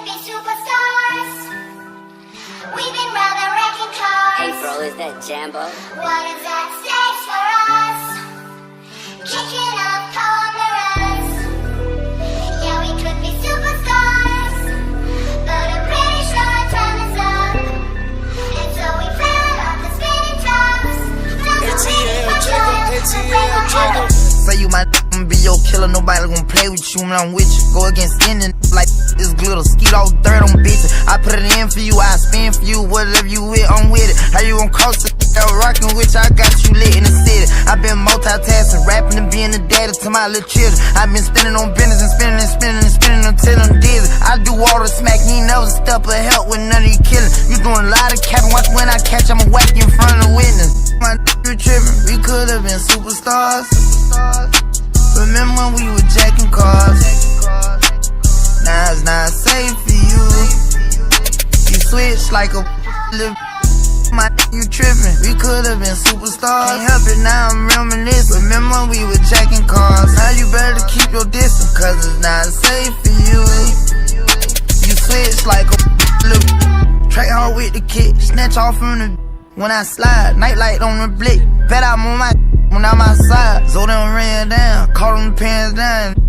be superstars. We've been rather wrecking cars. Hey bro, is that Jambo? What is at stake for us? Kicking up corners. Yeah, we could be superstars, but I'm pretty sure our time is up. And so we fell off the spinning tops. ATL Jacob. Say you my be your killer, nobody gon' play with you when I'm with you. Go against any like this glitter, skeet all dirt on bitches. I put it in for you, I spin for you, whatever you with, I'm with it. How you gon' cross the rockin' with you, I got you lit in the city. I been multitasking, rapping and being the daddy to my little children. I been spinning on business and spinning and spinning and spinning until I'm dizzy. I do all the smack, you ain't never step or help with none of you killing. You doing a lot of capping, watch when I catch, I'ma whack you in front of the witness. My you trippin', we could've been superstars. Remember when we were jacking cars? Now it's not safe for you. You switch like a little. My you trippin'. We could've been superstars. Can't help it now, I'm reminiscing. Remember when we were jacking cars? Now you better keep your distance, cause it's not safe for you. You switch like a little. Track hard with the kick, snatch off from the. When I slide, nightlight on the blick. Bet I'm on my. When I'm outside, so them ran down, caught them pants down.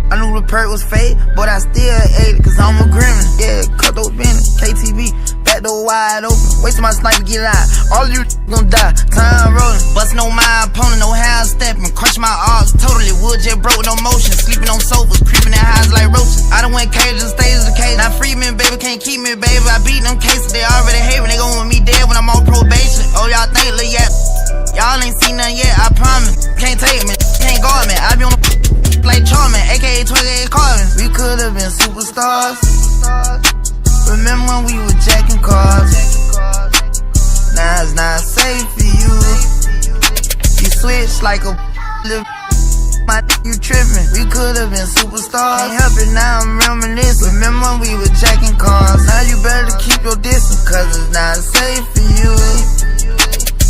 I knew the perk was fake, but I still ate it, cause I'm a gremlin. Yeah, cut those bins, KTV, back door wide open. Wasting my sniper, get out. All you gon' die, time rolling. Bustin' on my opponent, no half stepping. Crush my arms totally, wood jet broke, no motion. Sleeping on sofas, creeping in highs like roaches. I done went cages, stages of cage. Now free me, baby, can't keep me, baby. I beat them cases, they already hate me. They gon' want me dead when I'm on probation. Oh, y'all think, look, yeah. Y'all ain't seen nothing yet, I promise. Can't take me, can't guard me. I be on the like Charmin, aka 28 Carvin. We could've been superstars. Remember when we were jacking cars? Now it's not safe for you. You switch like a little. My you trippin'. We could've been superstars. Can't help it now, I'm reminiscing. Remember when we were jacking cars? Now you better keep your distance, cause it's not safe for you.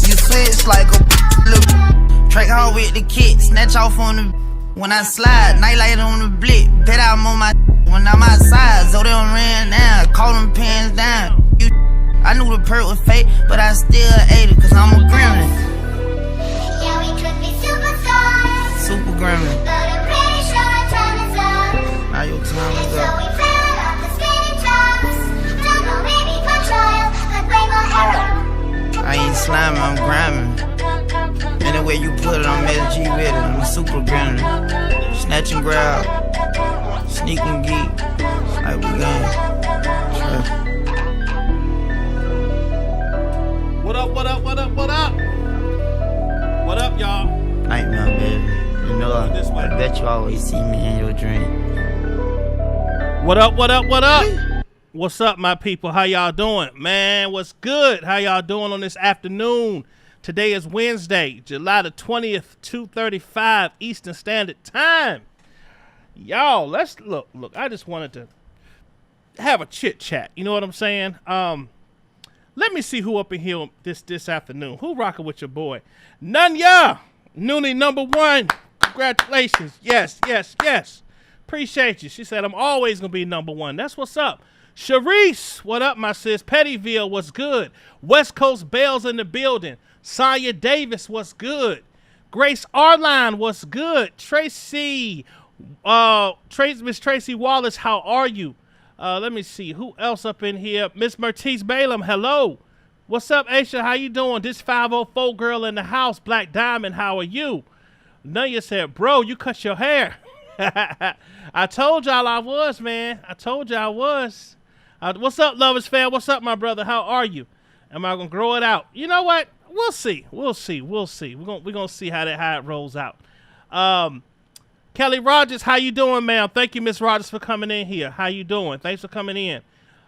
You switch like a little. Track hard with the kick, snatch off on the. When I slide, nightlight on the blick. Bet I'm on my. When I'm outside, so they don't ran down, caught them pants down. I knew the perk was fake, but I still ate it, cause I'm a gremlin. Yeah, we could be superstars. Super gremlin. But I'm pretty sure our time is up. Now your time And is so up. we fell off the spinning tops. Don't know, maybe for trial, but way more error. I ain't sliming, I'm grinding. Any way you put it, I'm SG with it. I'm a super gremlin. Snatch and grab, sneak and geek. Like we gon'. What up, what up, what up, what up? What up, y'all? Nightmare, baby. You know, This way. I bet you always see me in your dream. What up, what up, what up? What's up, my people? How y'all doing? Man, what's good? How y'all doing on this afternoon? Today is Wednesday, July the 20th, 2:35 Eastern Standard Time. Y'all, let's look, I just wanted to have a chit chat. You know what I'm saying? Let me see who up in here this afternoon. Who rocking with your boy? Nunya, Noonie #1. Congratulations. Yes. Appreciate you. She said, I'm always going to be #1. That's what's up. Sharice, what up, my sis? Pettyville, what's good? West Coast Bells in the building. Sonya Davis, what's good? Grace Arline, what's good? Tracy, Miss Tracy Wallace, how are you? Let me see. Who else up in here? Miss Mertice Balaam, hello. What's up, Aisha? How you doing? This 504 girl in the house, Black Diamond, how are you? Nunya said, bro, you cut your hair. I told y'all I was, man. I told y'all I was. What's up, Lovers Fan? What's up, my brother? How are you? Am I going to grow it out? You know what? We'll see. We're gonna see how it rolls out. Kelly Rogers, how you doing, ma'am? Thank you, Miss Rogers, for coming in here. How you doing? Thanks for coming in.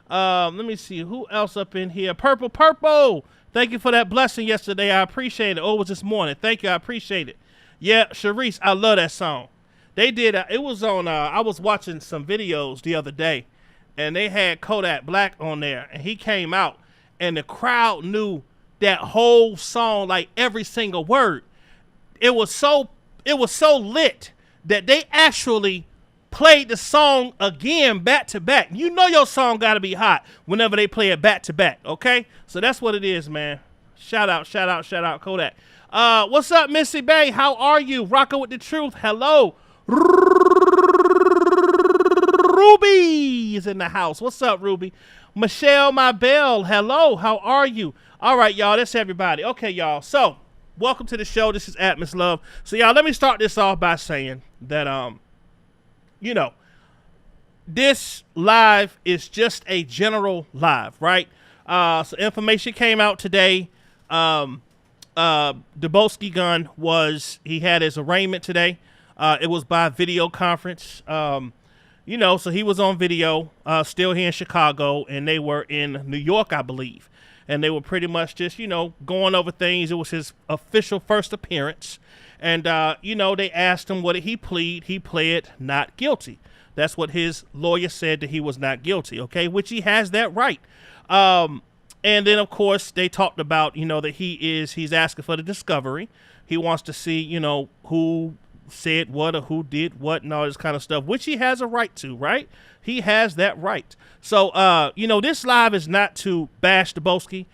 Let me see. Who else up in here? Purple. Thank you for that blessing yesterday. I appreciate it. Oh, it was this morning. Thank you. I appreciate it. Yeah, Sharice, I love that song. They did. It was on. I was watching some videos the other day, and they had Kodak Black on there, and he came out, and the crowd knew that whole song, like every single word. It was so lit that they actually played the song again back to back. You know your song got to be hot whenever they play it back to back, okay? So that's what it is, man. Shout out, Kodak. What's up, Missy Bay? How are you? Rockin' with the truth. Hello. Ruby is in the house. What's up, Ruby? Michelle, my belle. Hello. How are you? All right, y'all. That's everybody. Okay, y'all. So, welcome to the show. This is Atmos Love. So, y'all, let me start this off by saying that, you know, this live is just a general live, right? So information came out today. Deboski Gunn he had his arraignment today. It was by video conference. You know, so he was on video, still here in Chicago, and they were in New York, I believe. And they were pretty much just, you know, going over things. It was his official first appearance. And, you know, they asked him, what did he plead? He pled not guilty. That's what his lawyer said, that he was not guilty, okay, which he has that right. And then, of course, they talked about, you know, that he's asking for the discovery. He wants to see, you know, who said what or who did what and all this kind of stuff, which he has a right to, right? He has that right. So, you know, this live is not to bash Deboski.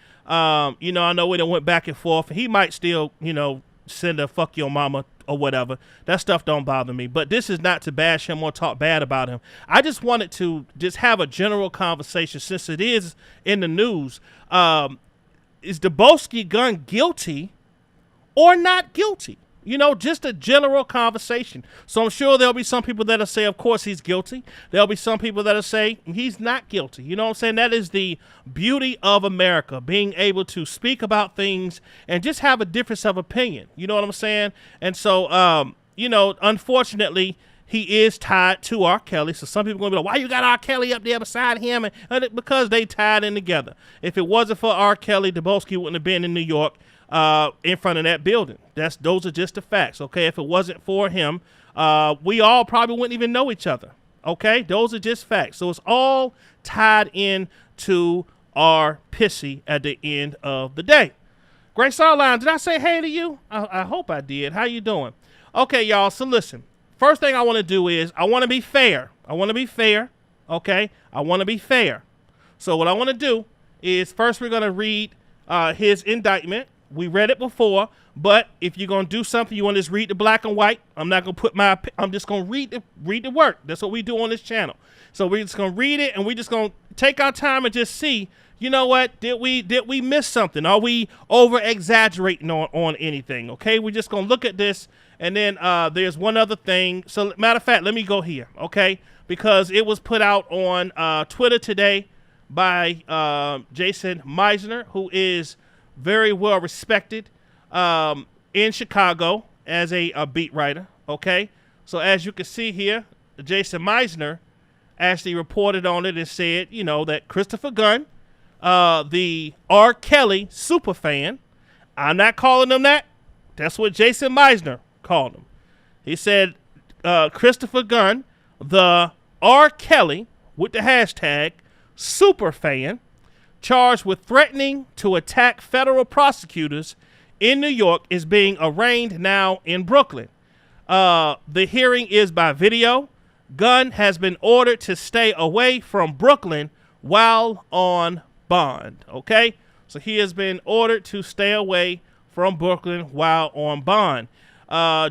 You know, I know we done went back and forth. He might still, you know, send a fuck your mama or whatever. That stuff don't bother me. But this is not to bash him or talk bad about him. I just wanted to just have a general conversation since it is in the news. Is Deboski Gunn guilty or not guilty? You know, just a general conversation. So I'm sure there'll be some people that'll say, of course, he's guilty. There'll be some people that'll say he's not guilty. You know what I'm saying? That is the beauty of America, being able to speak about things and just have a difference of opinion. You know what I'm saying? And so, you know, unfortunately, he is tied to R. Kelly. So some people are going to be like, why you got R. Kelly up there beside him? And because they tied in together. If it wasn't for R. Kelly, Deboski wouldn't have been in New York. In front of that building. Those are just the facts, okay? If it wasn't for him, we all probably wouldn't even know each other, okay? Those are just facts. So it's all tied in to our pissy at the end of the day. Grace Starline, did I say hey to you? I hope I did. How you doing? Okay, y'all, so listen. First thing I want to do is I want to be fair. I want to be fair, okay? I want to be fair. So what I want to do is first we're going to read his indictment. We read it before, but if you're going to do something, you want to just read the black and white. I'm not going to put I'm just going to read the work. That's what we do on this channel. So we're just going to read it, and we're just going to take our time and just see, you know what, did we miss something? Are we over exaggerating on anything? Okay, we're just going to look at this, and then there's one other thing. So matter of fact, let me go here, okay, because it was put out on Twitter today by Jason Meisner, who is very well respected in Chicago as a beat writer, okay? So as you can see here, Jason Meisner actually reported on it and said, you know, that Christopher Gunn, the R. Kelly super fan, I'm not calling him that. That's what Jason Meisner called him. He said, Christopher Gunn, the R. Kelly, with the hashtag, super fan, charged with threatening to attack federal prosecutors in New York, is being arraigned now in Brooklyn. The hearing is by video. Gunn has been ordered to stay away from Brooklyn while on bond. Okay? So he has been ordered to stay away from Brooklyn while on bond.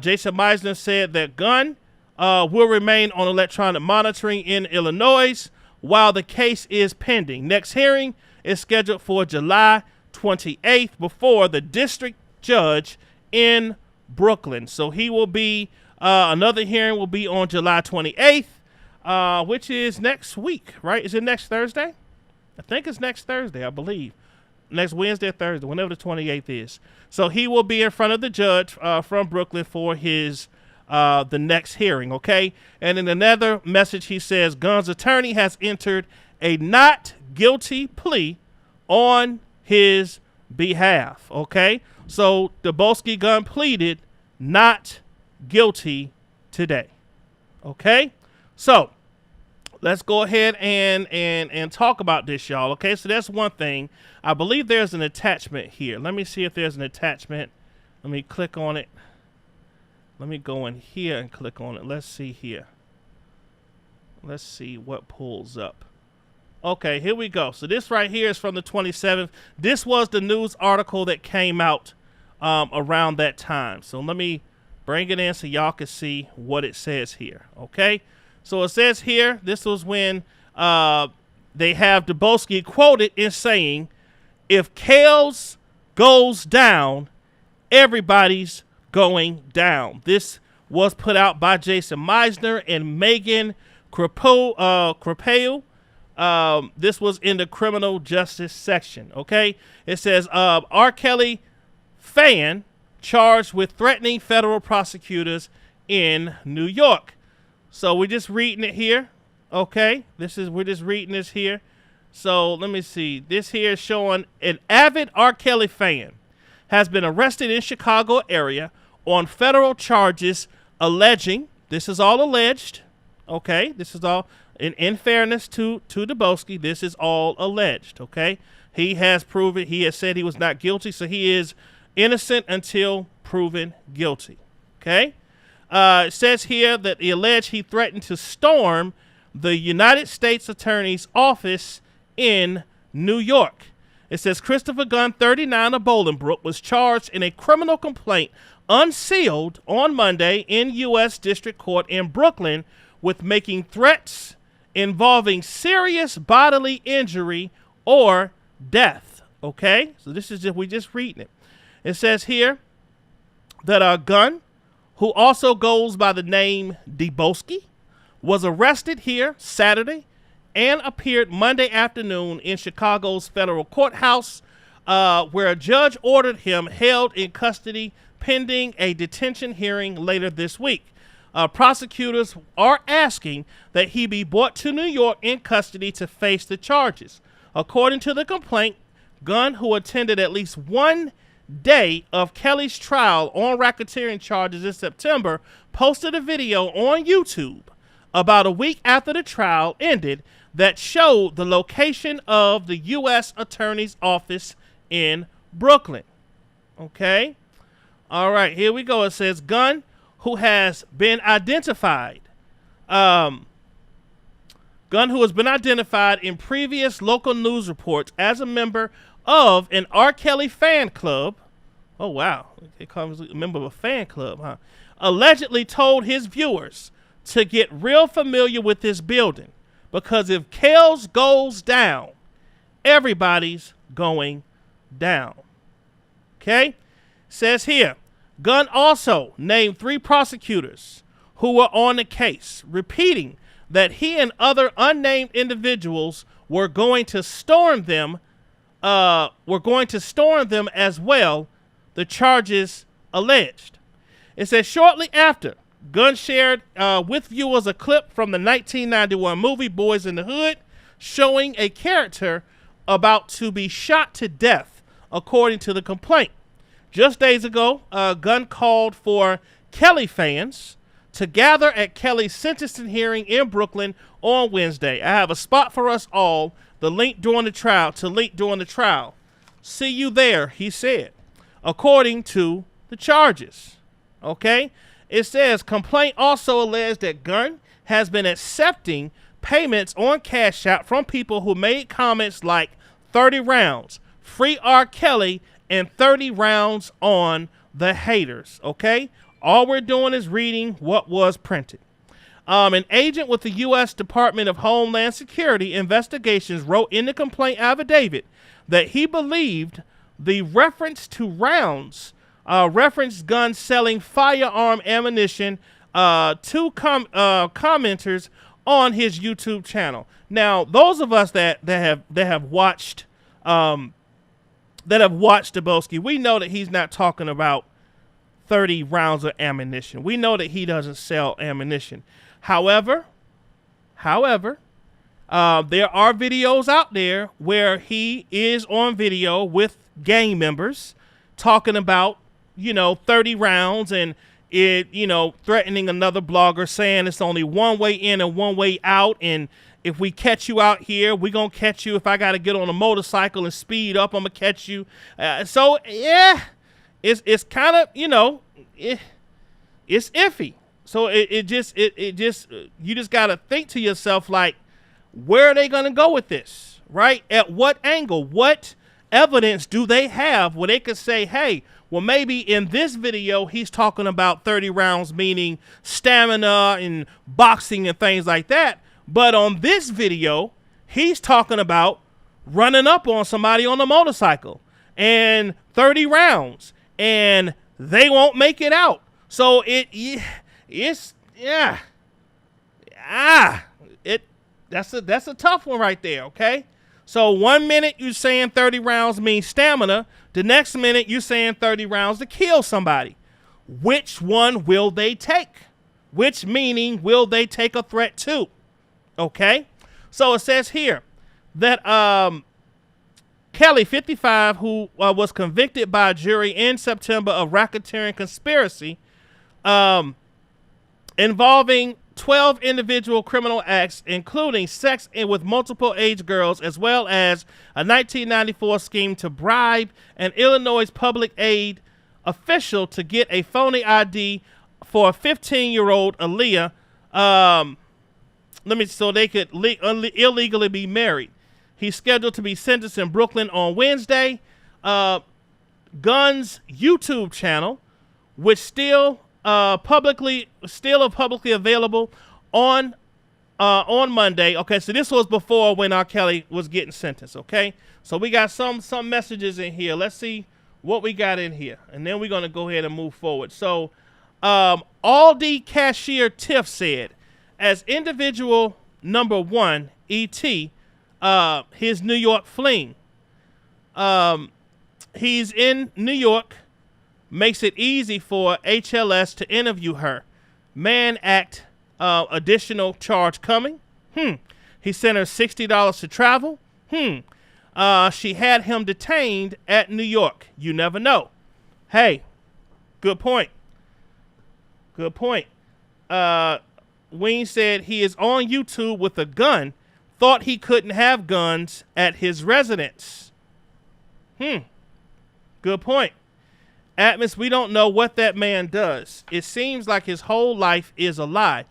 Jason Meisner said that Gunn will remain on electronic monitoring in Illinois while the case is pending. Next hearing is scheduled for July 28th before the district judge in Brooklyn. So he will be, another hearing will be on July 28th, which is next week, right? Is it next Thursday? I think it's next Thursday, I believe. Next Wednesday or Thursday, whenever the 28th is. So he will be in front of the judge from Brooklyn for his the next hearing, okay? And in another message, he says, Gunn's attorney has entered a not guilty plea on his behalf, okay? So Deboski Gunn pleaded not guilty today, okay? So let's go ahead and talk about this, y'all, okay? So that's one thing. I believe there's an attachment here. Let me see if there's an attachment. Let me click on it. Let me go in here and click on it. Let's see here. Let's see what pulls up. Okay, here we go. So this right here is from the 27th. This was the news article that came out around that time. So let me bring it in so y'all can see what it says here. Okay, so it says here, this was when they have Deboski quoted in saying, "If Kales goes down, everybody's going down." This was put out by Jason Meisner and Megan Crepeu. This was in the criminal justice section. Okay, it says R. Kelly fan charged with threatening federal prosecutors in New York. So we're just reading it here. Okay, we're just reading this here. So let me see. This here is showing an avid R. Kelly fan has been arrested in Chicago area on federal charges alleging, this is all alleged, okay? This is all, in fairness to Deboski, this is all alleged, okay? He has proven, he has said he was not guilty, so he is innocent until proven guilty, okay? It says here that he alleged he threatened to storm the United States Attorney's office in New York. It says Christopher Gunn, 39 of Bolingbrook, was charged in a criminal complaint unsealed on Monday in U.S. District Court in Brooklyn with making threats involving serious bodily injury or death. Okay, so this is just, we just reading it. It says here that Gunn, who also goes by the name Deboski, was arrested here Saturday and appeared Monday afternoon in Chicago's federal courthouse, where a judge ordered him held in custody pending a detention hearing later this week. Prosecutors are asking that he be brought to New York in custody to face the charges. According to the complaint, Gunn, who attended at least one day of Kelly's trial on racketeering charges in September, posted a video on YouTube about a week after the trial ended that showed the location of the U.S. Attorney's Office in Brooklyn. Okay? All right, here we go. It says Gunn, who has been identified, in previous local news reports as a member of an R. Kelly fan club. Oh, wow. They call him a member of a fan club, huh? Allegedly told his viewers to get real familiar with this building because if Kales goes down, everybody's going down. Okay? Says here, Gunn also named 3 prosecutors who were on the case, repeating that he and other unnamed individuals were going to storm them as well, the charges alleged. It says shortly after, Gunn shared with viewers a clip from the 1991 movie Boys in the Hood showing a character about to be shot to death, according to the complaint. Just days ago, Gunn called for Kelly fans to gather at Kelly's sentencing hearing in Brooklyn on Wednesday. I have a spot for us all, to link during the trial. See you there, he said, according to the charges. Okay? It says complaint also alleged that Gunn has been accepting payments on Cash App from people who made comments like 30 rounds, free R. Kelly, and 30 rounds on the haters. Okay? All we're doing is reading what was printed. An agent with the U.S. Department of Homeland Security investigations wrote in the complaint affidavit that he believed the reference to rounds referenced Gunn selling firearm ammunition to commenters on his YouTube channel. Now, those of us that have watched Deboski, we know that he's not talking about 30 rounds of ammunition. We know that he doesn't sell ammunition. However, there are videos out there where he is on video with gang members talking about, 30 rounds and threatening another blogger, saying it's only one way in and one way out. And if we catch you out here, we're going to catch you. If I got to get on a motorcycle and speed up, I'm going to catch you. So, yeah, it's kind of, it's iffy. So it just you just got to think to yourself, like, where are they going to go with this, right? At what angle? What evidence do they have where they could say, hey, well, maybe in this video he's talking about 30 rounds, meaning stamina and boxing and things like that. But on this video, he's talking about running up on somebody on a motorcycle and 30 rounds, and they won't make it out. So that's a tough one right there, okay? So 1 minute you're saying 30 rounds means stamina. The next minute you're saying 30 rounds to kill somebody. Which one will they take? Which meaning will they take a threat to? Okay? So it says here that Kelly, 55, who was convicted by a jury in September of racketeering conspiracy involving 12 individual criminal acts, including sex with multiple age girls, as well as a 1994 scheme to bribe an Illinois public aid official to get a phony ID for a 15-year-old Aaliyah, so they could illegally be married. He's scheduled to be sentenced in Brooklyn on Wednesday. Gunn's YouTube channel, which still publicly available on Monday. Okay, so this was before when R. Kelly was getting sentenced. Okay, so we got some messages in here. Let's see what we got in here, and then we're gonna go ahead and move forward. So, Aldi cashier Tiff said, as individual number 1, E.T., his New York fling. He's in New York, makes it easy for HLS to interview her. Mann Act additional charge coming. He sent her $60 to travel. She had him detained at New York. You never know. Hey, good point. Good point. Ween said he is on YouTube with a gun. Thought he couldn't have guns at his residence. Good point. Atmos, we don't know what that man does. It seems like his whole life is a lie.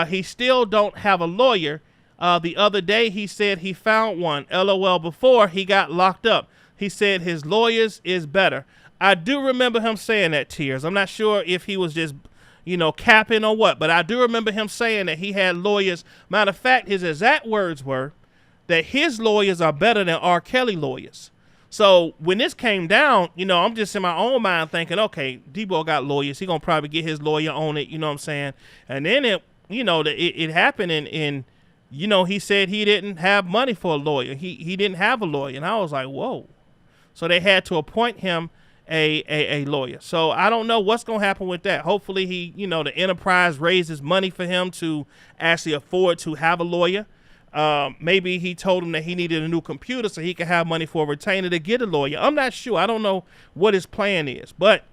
He still don't have a lawyer. The other day he said he found one. LOL, before he got locked up. He said his lawyers is better. I do remember him saying that, Tears. I'm not sure if he was just, capping or what, but I do remember him saying that he had lawyers. Matter of fact, his exact words were that his lawyers are better than R. Kelly lawyers. So when this came down, I'm just in my own mind thinking, okay, Debo got lawyers. He gonna probably get his lawyer on it. You know what I'm saying? And then it happened, and he said he didn't have money for a lawyer. He didn't have a lawyer, and I was like, whoa. So they had to appoint him a lawyer. So I don't know what's gonna happen with that. Hopefully the enterprise raises money for him to actually afford to have a lawyer. Maybe he told him that he needed a new computer so he could have money for a retainer to get a lawyer. I'm not sure. I don't know what his plan is, but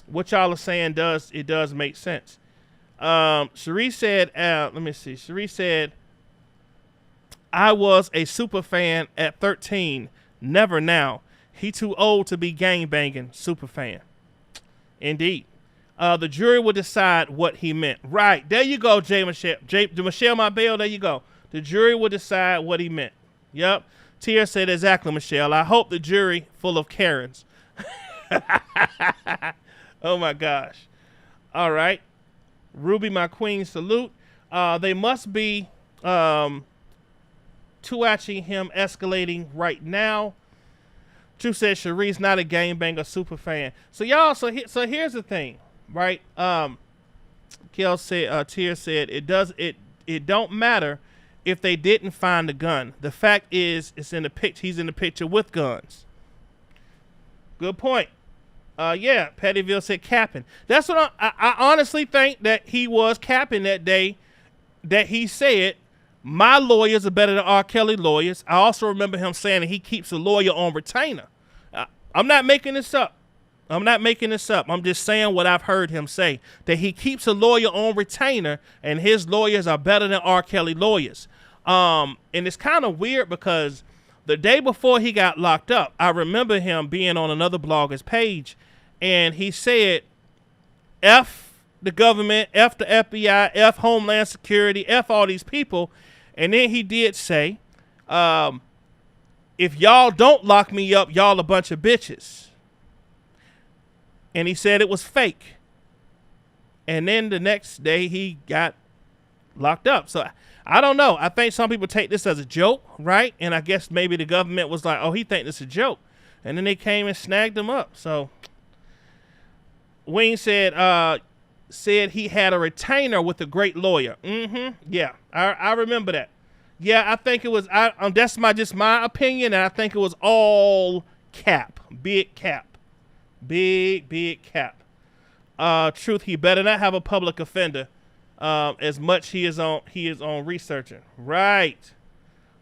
what y'all are saying does make sense. Cherie said, Cherie said, I was a super fan at 13. Never now. He too old to be gangbanging. Super fan. Indeed. The jury will decide what he meant. Right. There you go, Michelle Mabel. There you go. The jury will decide what he meant. Yep. Tia said exactly, Michelle. I hope the jury full of Karens. Oh, my gosh. All right. Ruby, my queen, salute. They must be to watching him escalating right now. True said Cherie's not a gangbanger super fan. So y'all, so here's the thing, right? Kel said, Tia said it don't matter if they didn't find the gun. The fact is, he's in the picture with guns. Good point. Yeah, Pettyville said capping. That's what I honestly think that he was capping that day that he said, my lawyers are better than R. Kelly lawyers. I also remember him saying that he keeps a lawyer on retainer. I'm not making this up. I'm just saying what I've heard him say, that he keeps a lawyer on retainer and his lawyers are better than R. Kelly lawyers. And it's kind of weird because the day before he got locked up, I remember him being on another blogger's page and he said, F the government, F the FBI, F Homeland Security, F all these people. And then he did say, if y'all don't lock me up, y'all a bunch of bitches. And he said it was fake. And then the next day he got locked up. So I don't know. I think some people take this as a joke, right? And I guess maybe the government was like, oh, he think this is a joke. And then they came and snagged him up. So Wayne said he had a retainer with a great lawyer. Yeah, I remember that. Yeah, I think it was. That's just my opinion, and I think it was all cap, big cap, big cap. Truth, he better not have a public offender. As much he is on researching. Right.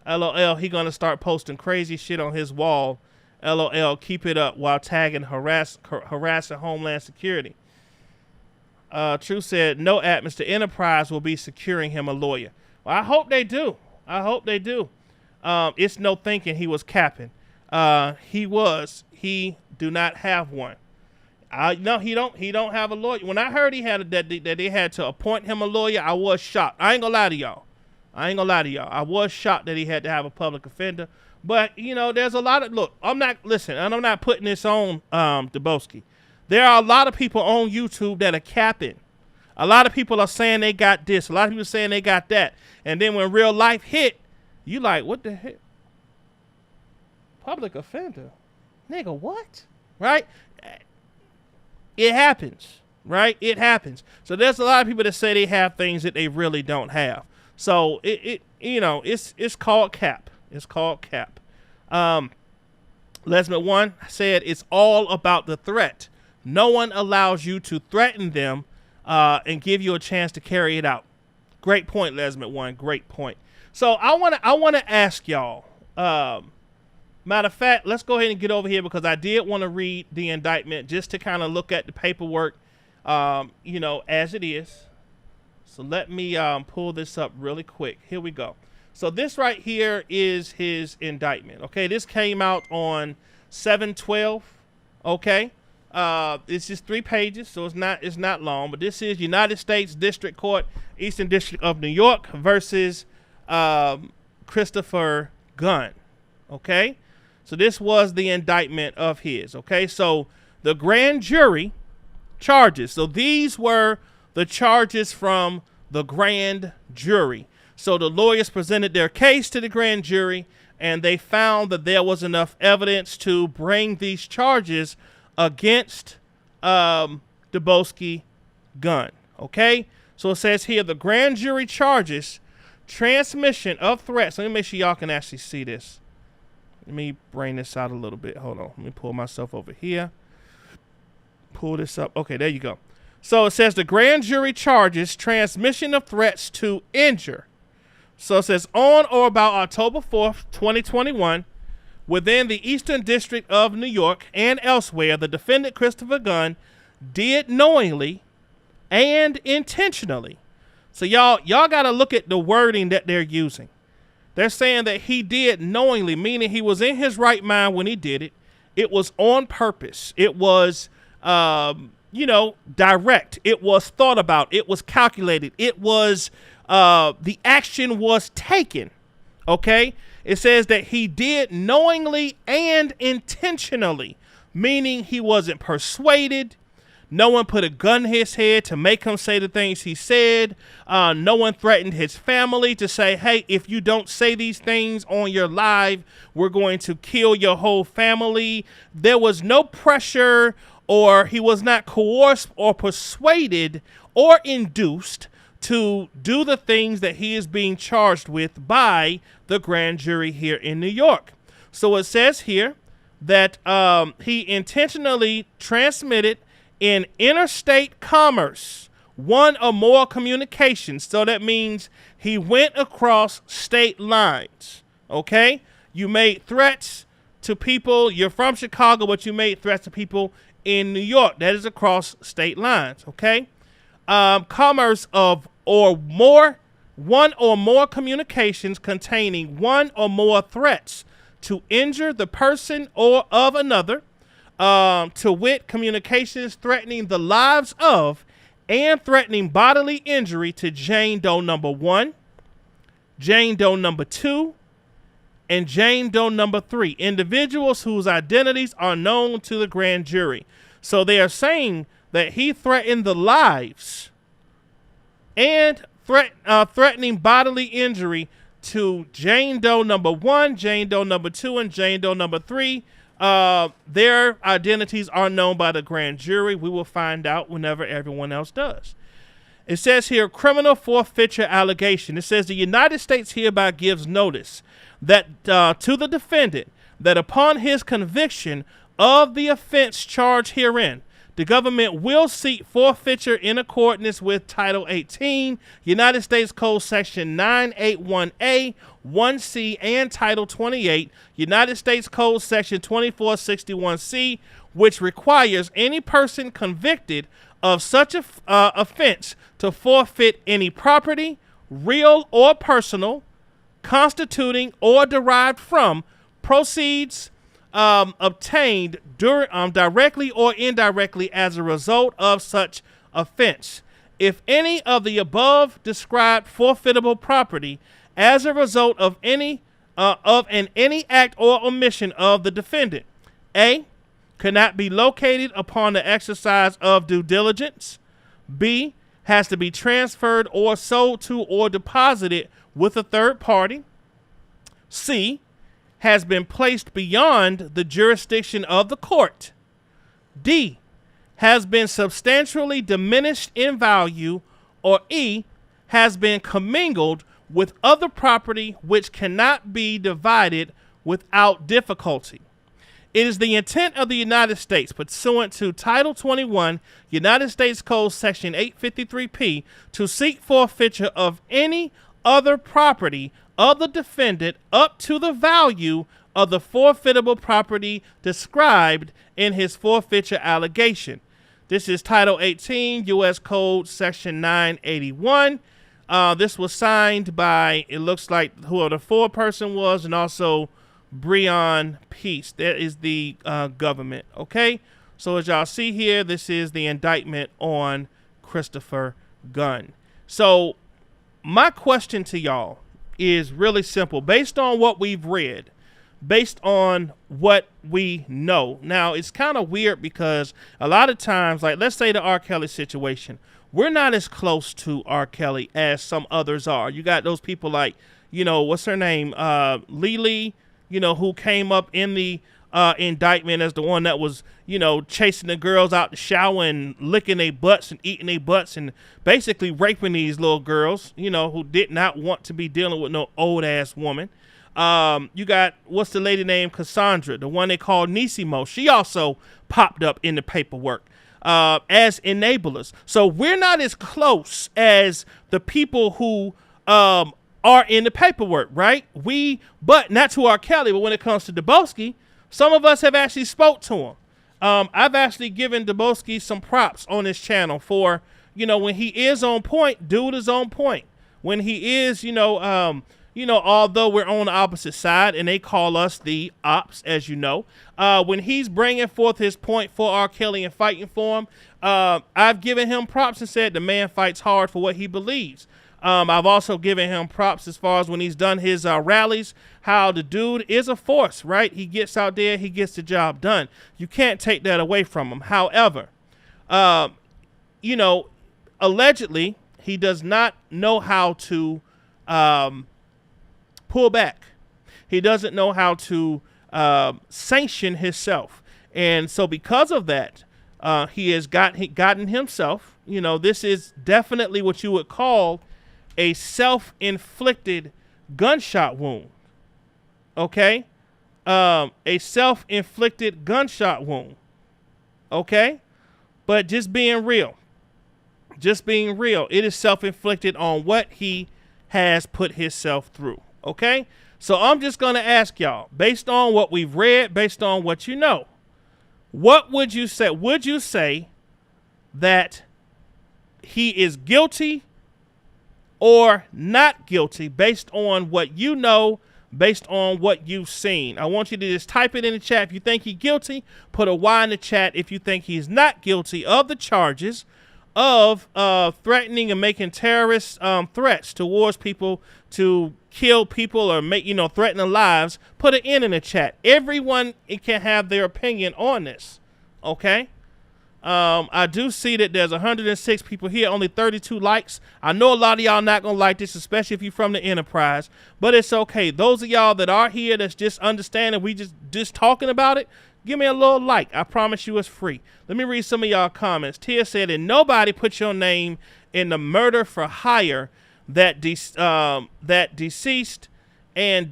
LOL. He gonna start posting crazy shit on his wall. LOL. Keep it up while tagging harassing Homeland Security. True said no Mr. Enterprise will be securing him a lawyer. Well, I hope they do. It's no thinking he was capping. He do not have one. No, he don't have a lawyer. When I heard he had that they had to appoint him a lawyer, I was shocked. I ain't gonna lie to y'all. I was shocked that he had to have a public offender. But there's a lot of I'm not putting this on Deboski. There are a lot of people on YouTube that are capping. A lot of people are saying they got this. A lot of people saying they got that. And then when real life hit, you like, what the heck? Public offender? Nigga, what? Right? It happens, right? It happens. So there's a lot of people that say they have things that they really don't have. So it's called cap. It's called cap. Lesman 1 said it's all about the threat. No one allows you to threaten them and give you a chance to carry it out. Great point, Lesman 1. Great point. So I wanna ask y'all. Matter of fact, let's go ahead and get over here because I did want to read the indictment just to kind of look at the paperwork, as it is. So let me pull this up really quick. Here we go. So this right here is his indictment. Okay, this came out on 7/12. Okay, it's just 3 pages, so it's not long. But this is United States District Court, Eastern District of New York versus Christopher Gunn. Okay. So this was the indictment of his, okay? So the grand jury charges. So these were the charges from the grand jury. So the lawyers presented their case to the grand jury, and they found that there was enough evidence to bring these charges against Deboski Gunn, okay? So it says here, the grand jury charges transmission of threats. Let me make sure y'all can actually see this. Let me bring this out a little bit. Hold on. Let me pull myself over here. Pull this up. Okay, there you go. So it says the grand jury charges transmission of threats to injure. So it says on or about October 4th, 2021, within the Eastern District of New York and elsewhere, the defendant Christopher Gunn did knowingly and intentionally. So y'all got to look at the wording that they're using. They're saying that he did knowingly, meaning he was in his right mind when he did it. It was on purpose. It was, direct. It was thought about. It was calculated. It was, the action was taken. Okay. It says that he did knowingly and intentionally, meaning he wasn't persuaded. No one put a gun in his head to make him say the things he said. No one threatened his family to say, hey, if you don't say these things on your live, we're going to kill your whole family. There was no pressure, or he was not coerced or persuaded or induced to do the things that he is being charged with by the grand jury here in New York. So it says here that he intentionally transmitted in interstate commerce, one or more communications. So that means he went across state lines. Okay? You made threats to people. You're from Chicago, but you made threats to people in New York. That is across state lines. Okay? Commerce of or more, one or more communications containing one or more threats to injure the person or of another. To wit, communications threatening the lives of and threatening bodily injury to Jane Doe number 1, Jane Doe number 2, and Jane Doe number 3, individuals whose identities are known to the grand jury. So they are saying that he threatened the lives and threatening bodily injury to Jane Doe number 1, Jane Doe number 2, and Jane Doe number 3. Their identities are known by the grand jury. We will find out whenever everyone else does. It says here, criminal forfeiture allegation. It says the United States hereby gives notice that to the defendant that upon his conviction of the offense charged herein, the government will seek forfeiture in accordance with Title 18, United States Code Section 981A, 1C, and Title 28, United States Code Section 2461C, which requires any person convicted of such a offense to forfeit any property, real or personal, constituting or derived from proceeds obtained directly or indirectly as a result of such offense. If any of the above described forfeitable property as a result of any act or omission of the defendant, A, cannot be located upon the exercise of due diligence, B, has to be transferred or sold to or deposited with a third party, C, has been placed beyond the jurisdiction of the court, D, has been substantially diminished in value, or E, has been commingled with other property which cannot be divided without difficulty. It is the intent of the United States, pursuant to Title 21, United States Code Section 853P, to seek forfeiture of any other property of the defendant up to the value of the forfeitable property described in his forfeiture allegation. This is Title 18, U.S. Code Section 981. This was signed by, it looks like, who the foreperson was, and also Breon Peace. That is the government. Okay, so as y'all see here, this is the indictment on Christopher Gunn. So my question to y'all is really simple. Based on what we've read, based on what we know. Now, it's kind of weird because a lot of times, like let's say the R. Kelly situation, we're not as close to R. Kelly as some others are. You got those people like, what's her name? Lily, who came up in the indictment as the one that was, chasing the girls out the shower and licking their butts and eating their butts and basically raping these little girls, who did not want to be dealing with no old ass woman. You got, what's the lady named Cassandra, the one they called Nisimo. She also popped up in the paperwork as enablers. So we're not as close as the people who are in the paperwork, right? But not to R. Kelly, but when it comes to Deboski, some of us have actually spoke to him. I've actually given Deboski some props on his channel for, when he is on point, dude is on point. When he is, although we're on the opposite side and they call us the ops, as you know, when he's bringing forth his point for R. Kelly and fighting for him, I've given him props and said the man fights hard for what he believes. I've also given him props as far as when he's done his rallies, how the dude is a force, right? He gets out there, he gets the job done. You can't take that away from him. However, allegedly, he does not know how to pull back. He doesn't know how to sanction himself. And so because of that, he has gotten himself, this is definitely what you would call a self-inflicted gunshot wound. Okay? A self-inflicted gunshot wound. Okay? But just being real, it is self-inflicted on what he has put himself through. Okay? So I'm just going to ask y'all, based on what we've read, based on what you know, what would you say? Would you say that he is guilty or not guilty based on what you know, based on what you've seen? I want you to just type it in the chat. If you think he's guilty, put a Y in the chat. If you think he's not guilty of the charges of threatening and making terrorist threats towards people to kill people or make, threaten their lives, put an N in the chat. Everyone can have their opinion on this. Okay? I do see that there's 106 people here, only 32 likes. I know a lot of y'all not going to like this, especially if you're from the enterprise, but it's okay. Those of y'all that are here that's just understanding, we just talking about it, give me a little like. I promise you it's free. Let me read some of y'all comments. Tia said that nobody put your name in the murder for hire that deceased and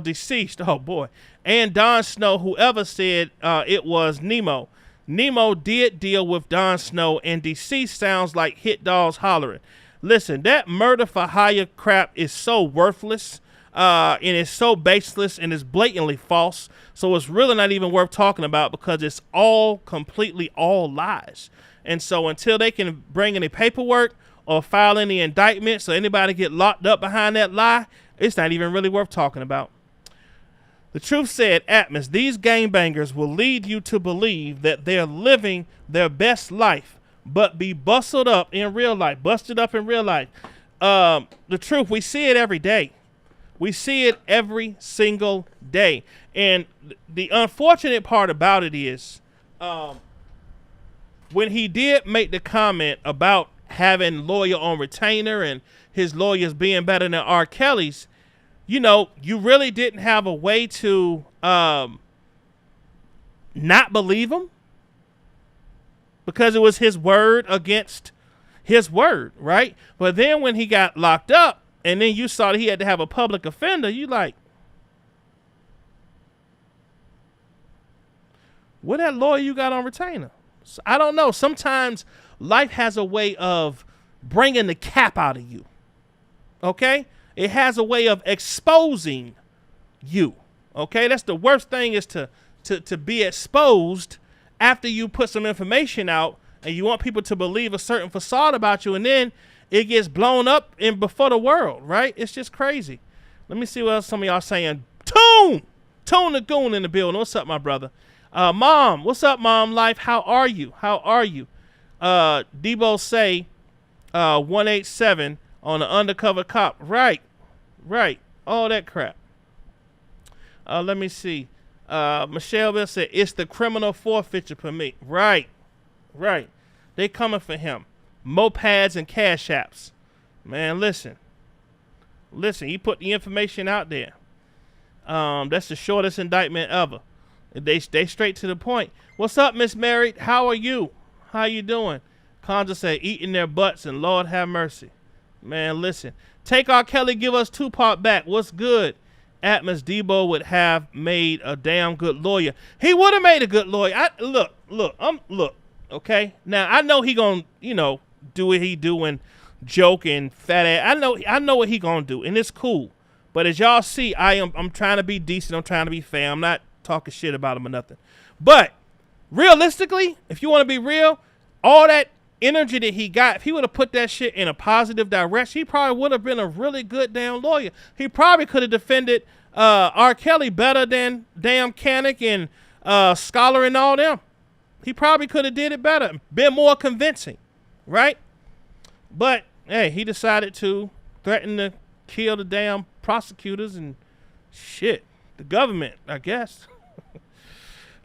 deceased. Oh boy. And Don Snow, whoever said it was Nemo. Nemo did deal with Don Snow, and deceased sounds like hit dogs hollering. Listen, that murder for hire crap is so worthless. And it's so baseless and it's blatantly false. So it's really not even worth talking about because it's all completely all lies. And so until they can bring any paperwork or file any indictment so anybody get locked up behind that lie, it's not even really worth talking about. The truth said, Atmos, these gangbangers will lead you to believe that they're living their best life, but be busted up in real life. The truth, we see it every day. We see it every single day. And the unfortunate part about it is when he did make the comment about having lawyer on retainer and his lawyers being better than R. Kelly's, you really didn't have a way to not believe him because it was his word against his word, right? But then when he got locked up, and then you saw that he had to have a public offender, you like, what that lawyer you got on retainer? So, I don't know. Sometimes life has a way of bringing the cap out of you. Okay? It has a way of exposing you. Okay? That's the worst thing, is to be exposed after you put some information out and you want people to believe a certain facade about you, and then it gets blown up in before the world, right? It's just crazy. Let me see what else some of y'all saying. Tune the Goon in the building. What's up, my brother? Mom, what's up, Mom Life? How are you? Debo say 187 on the undercover cop. Right. All that crap. Let me see. Michelle Bill said it's the criminal forfeiture permit. Right. They coming for him. Mopads and cash apps. Man, listen, he put the information out there. That's the shortest indictment ever. They straight to the point. What's up, Miss Mary? How are you? How you doing? Conja said eating their butts, and Lord have mercy. Man, listen. Take R. Kelly, give us Tupac back. What's good? Atmos Debo would have made a damn good lawyer. He would have made a good lawyer. Look. Okay. Now I know he gonna, do what he do and joke and fat ass. I know what he gonna do, and it's cool. But as y'all see, I'm trying to be decent. I'm trying to be fair. I'm not talking shit about him or nothing. But realistically, if you want to be real, all that energy that he got, if he would have put that shit in a positive direction, he probably would have been a really good damn lawyer. He probably could have defended R. Kelly better than damn Kanek and Scholar and all them. He probably could have did it better, been more convincing, right? But hey, he decided to threaten to kill the damn prosecutors and shit, the government, I guess.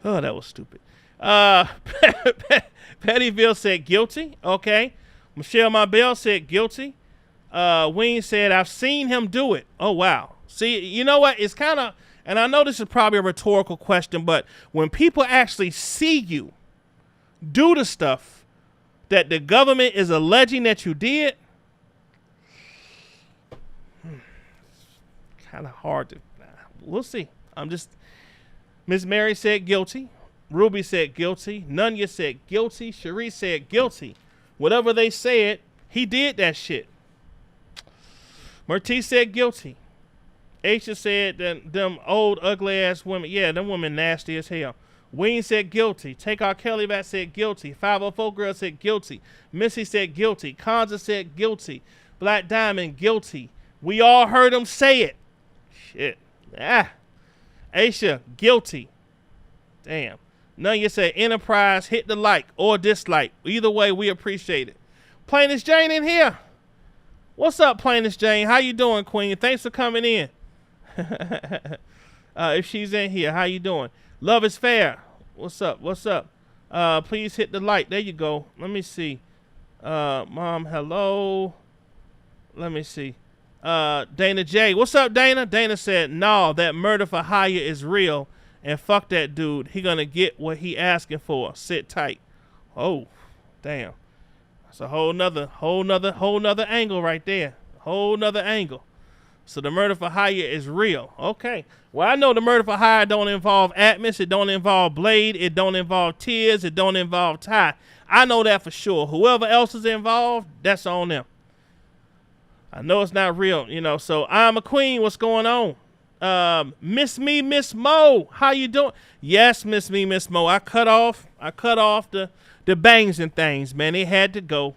Oh, that was stupid. Pettyville said guilty. Okay. Michelle Mabel said guilty. Wayne said, I've seen him do it. Oh, wow. See, you know what? It's kind of, and I know this is probably a rhetorical question, but when people actually see you do the stuff that the government is alleging that you did, kind of hard to, we'll see. Miss Mary said guilty. Ruby said guilty. Nunya said guilty. Cherie said guilty. Whatever they said, he did that shit. Mertice said guilty. Aisha said that them old ugly ass women, yeah, them women nasty as hell. Wayne said guilty. Take R. Kelly back said guilty. 504 girl said guilty. Missy said guilty. Konza said guilty. Black Diamond guilty. We all heard him say it. Shit. Aisha guilty. Damn. None you said Enterprise, hit the like or dislike. Either way, we appreciate it. Plainest Jane in here. What's up, Plainest Jane? How you doing, Queen? Thanks for coming in. If she's in here, how you doing? Love is fair. What's up? What's up? Please hit the like. There you go. Let me see. Mom, hello. Let me see. Dana J. What's up, Dana? Dana said, no, that murder for hire is real. And fuck that dude. He gonna get what he asking for. Sit tight. Oh, damn. That's a whole nother angle right there. Whole nother angle. So the murder for hire is real. Okay. Well, I know the murder for hire don't involve Atmos. It don't involve Blade. It don't involve Tears. It don't involve Ty. I know that for sure. Whoever else is involved, that's on them. I know it's not real, you know. So I'm a queen. What's going on? Miss Me, Miss Mo. How you doing? Yes, Miss Me, Miss Mo. I cut off the bangs and things, man. It had to go.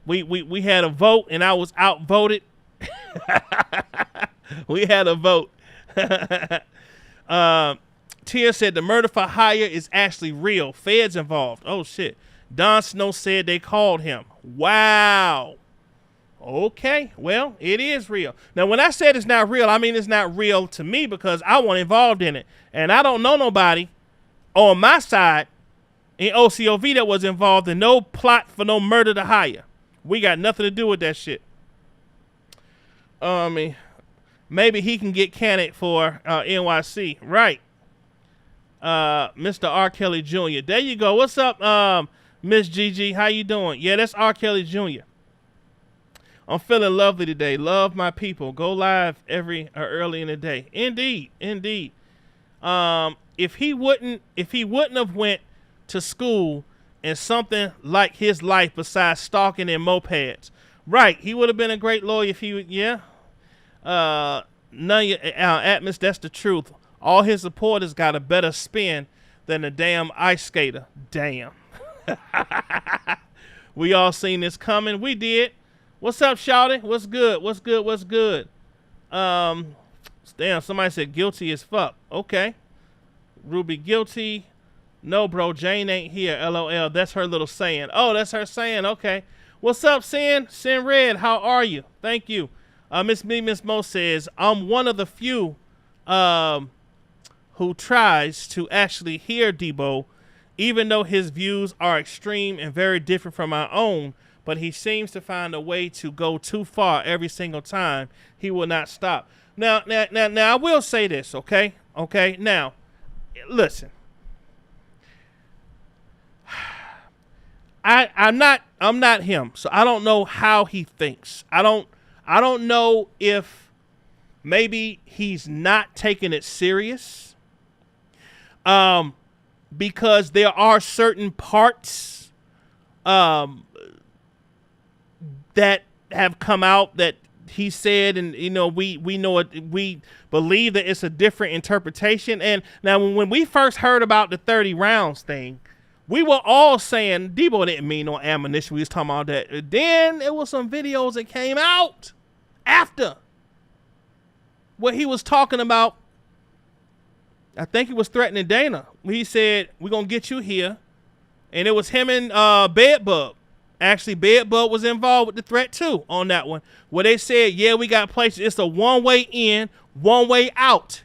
We had a vote and I was outvoted. We had a vote. Tia said the murder for hire is actually real. Feds involved. Oh shit. Don Snow said they called him. Wow. Okay, well, it is real. Now, when I said it's not real, I mean it's not real to me because I wasn't involved in it. And I don't know nobody on my side in OCOV that was involved in no plot for no murder to hire. We got nothing to do with that shit. I mean, maybe he can get candidate for NYC. Right. Mr. R. Kelly Jr. There you go. What's up, Miss Gigi? How you doing? Yeah, that's R. Kelly Jr. I'm feeling lovely today. Love my people. Go live early in the day. Indeed, indeed. If he wouldn't have went to school and something like his life besides stalking and mopeds, right? He would have been a great lawyer if he would. Yeah. Atmos, that's the truth. All his supporters got a better spin than a damn ice skater. Damn. We all seen this coming. We did. What's up, Shawty? What's good? What's good? What's good? Damn, somebody said guilty as fuck. Okay. Ruby guilty. No, bro, Jane ain't here. LOL. That's her little saying. Oh, that's her saying. Okay. What's up, Sin? Sin Red, how are you? Thank you. Miss Mo says, I'm one of the few who tries to actually hear Debo, even though his views are extreme and very different from my own. But he seems to find a way to go too far every single time. He will not stop. Now, I will say this, okay? Okay, now, listen. I'm not him, so I don't know how he thinks. I don't know if maybe he's not taking it serious. Because there are certain parts that have come out that he said, and you know we know it, we believe that it's a different interpretation. And now when we first heard about the 30 rounds thing, we were all saying Debo didn't mean no ammunition. We was talking about that. Then there was some videos that came out after where he was talking about, I think he was threatening Dana. He said, we're going to get you here. And it was him and Bedbug. Actually, Bedbug was involved with the threat, too, on that one. Where they said, yeah, we got places. It's a one-way in, one-way out.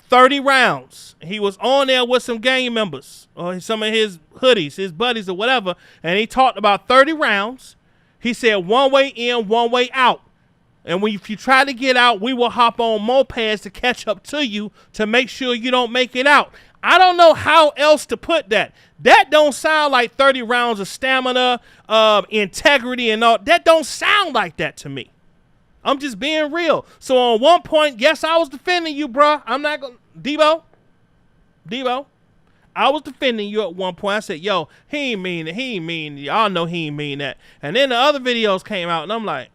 30 rounds. He was on there with some gang members or some of his hoodies, his buddies or whatever. And he talked about 30 rounds. He said one way in, one way out. And if you try to get out, we will hop on mopeds to catch up to you to make sure you don't make it out. I don't know how else to put that. That don't sound like 30 rounds of stamina, integrity and all. That don't sound like that to me. I'm just being real. So on one point, yes, I was defending you, bro. I'm not going to. Debo. I was defending you at one point. I said, yo, he ain't mean it. He ain't mean it. Y'all know he ain't mean that. And then the other videos came out, and I'm like,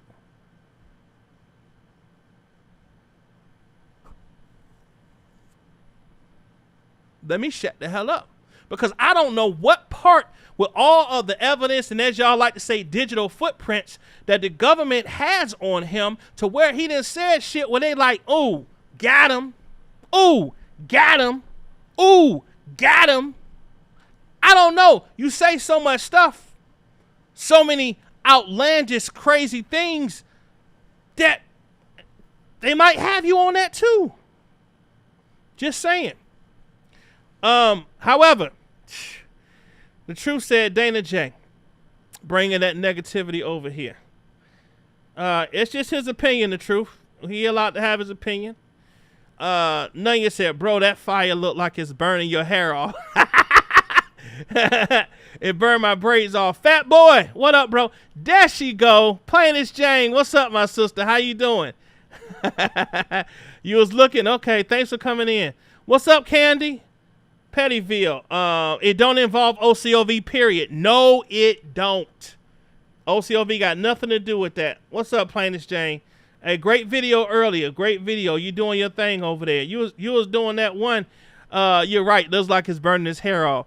let me shut the hell up. Because I don't know what part with all of the evidence, and as y'all like to say, digital footprints that the government has on him to where he done said shit where they like, ooh, got him. Ooh, got him. Ooh, got him. I don't know. You say so much stuff, so many outlandish, crazy things that they might have you on that too. Just saying. However, the truth said Dana J, bringing that negativity over here. It's just his opinion, the truth. He allowed to have his opinion. Nunya said, bro, that fire looked like it's burning your hair off. It burned my braids off. Fat boy, what up, bro? There she go. Plainest Jane, what's up, my sister? How you doing? You was looking. Okay, thanks for coming in. What's up, Candy? Pettyville. It don't involve OCOV, period. No, it don't. OCOV got nothing to do with that. What's up, Plainest Jane? A great video earlier. Great video. You doing your thing over there. You was doing that one. You're right. Looks like it's burning his hair off.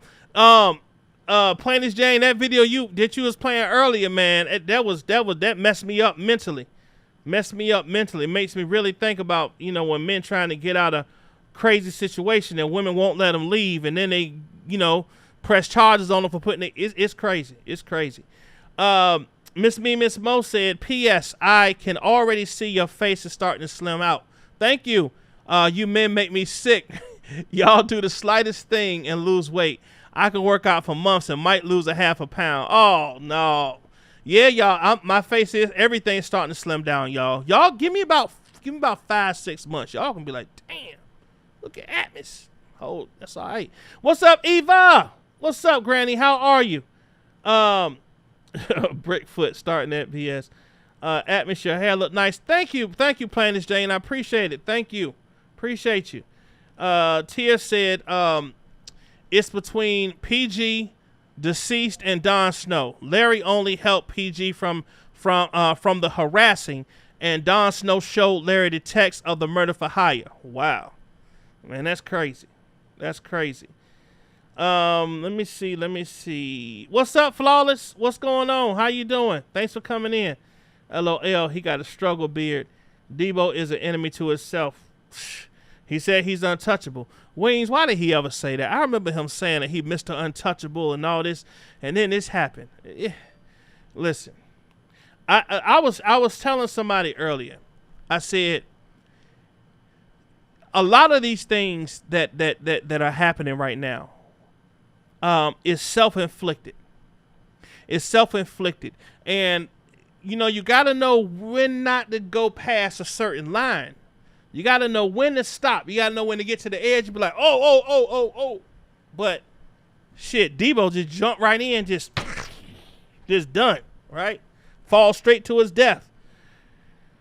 Plainest Jane, that video you was playing earlier, man. That messed me up mentally. Messed me up mentally. It makes me really think about, when men trying to get out of crazy situation and women won't let them leave, and then they, press charges on them for putting it. It's crazy. It's crazy. Miss Mo said, P.S. I can already see your face is starting to slim out. Thank you. You men make me sick. Y'all do the slightest thing and lose weight. I can work out for months and might lose a half a pound. Oh, no. Yeah, y'all, my face is, everything's starting to slim down, y'all. Y'all give me about 5-6 months. Y'all gonna be like, damn, look at Atmos. Oh, that's all right. What's up, Eva? What's up, Granny? How are you? Brickfoot starting that BS. Atmos, your hair look nice. Thank you, Plainest Jane. I appreciate it. Thank you. Appreciate you. Tia said, it's between PG, deceased, and Don Snow. Larry only helped PG from the harassing, and Don Snow showed Larry the text of the murder for hire. Wow, man, that's crazy. That's crazy. Let me see. What's up, Flawless? What's going on? How you doing? Thanks for coming in. LOL. He got a struggle beard. Debo is an enemy to himself. He said he's untouchable. Wings, why did he ever say that? I remember him saying that he Mr. Untouchable and all this, and then this happened. Listen, I was telling somebody earlier. I said a lot of these things that are happening right now is self-inflicted. It's self-inflicted, and you got to know when not to go past a certain line. You got to know when to stop. You got to know when to get to the edge. You be like, oh. But shit, Debo just jumped right in, just done, right? Fall straight to his death.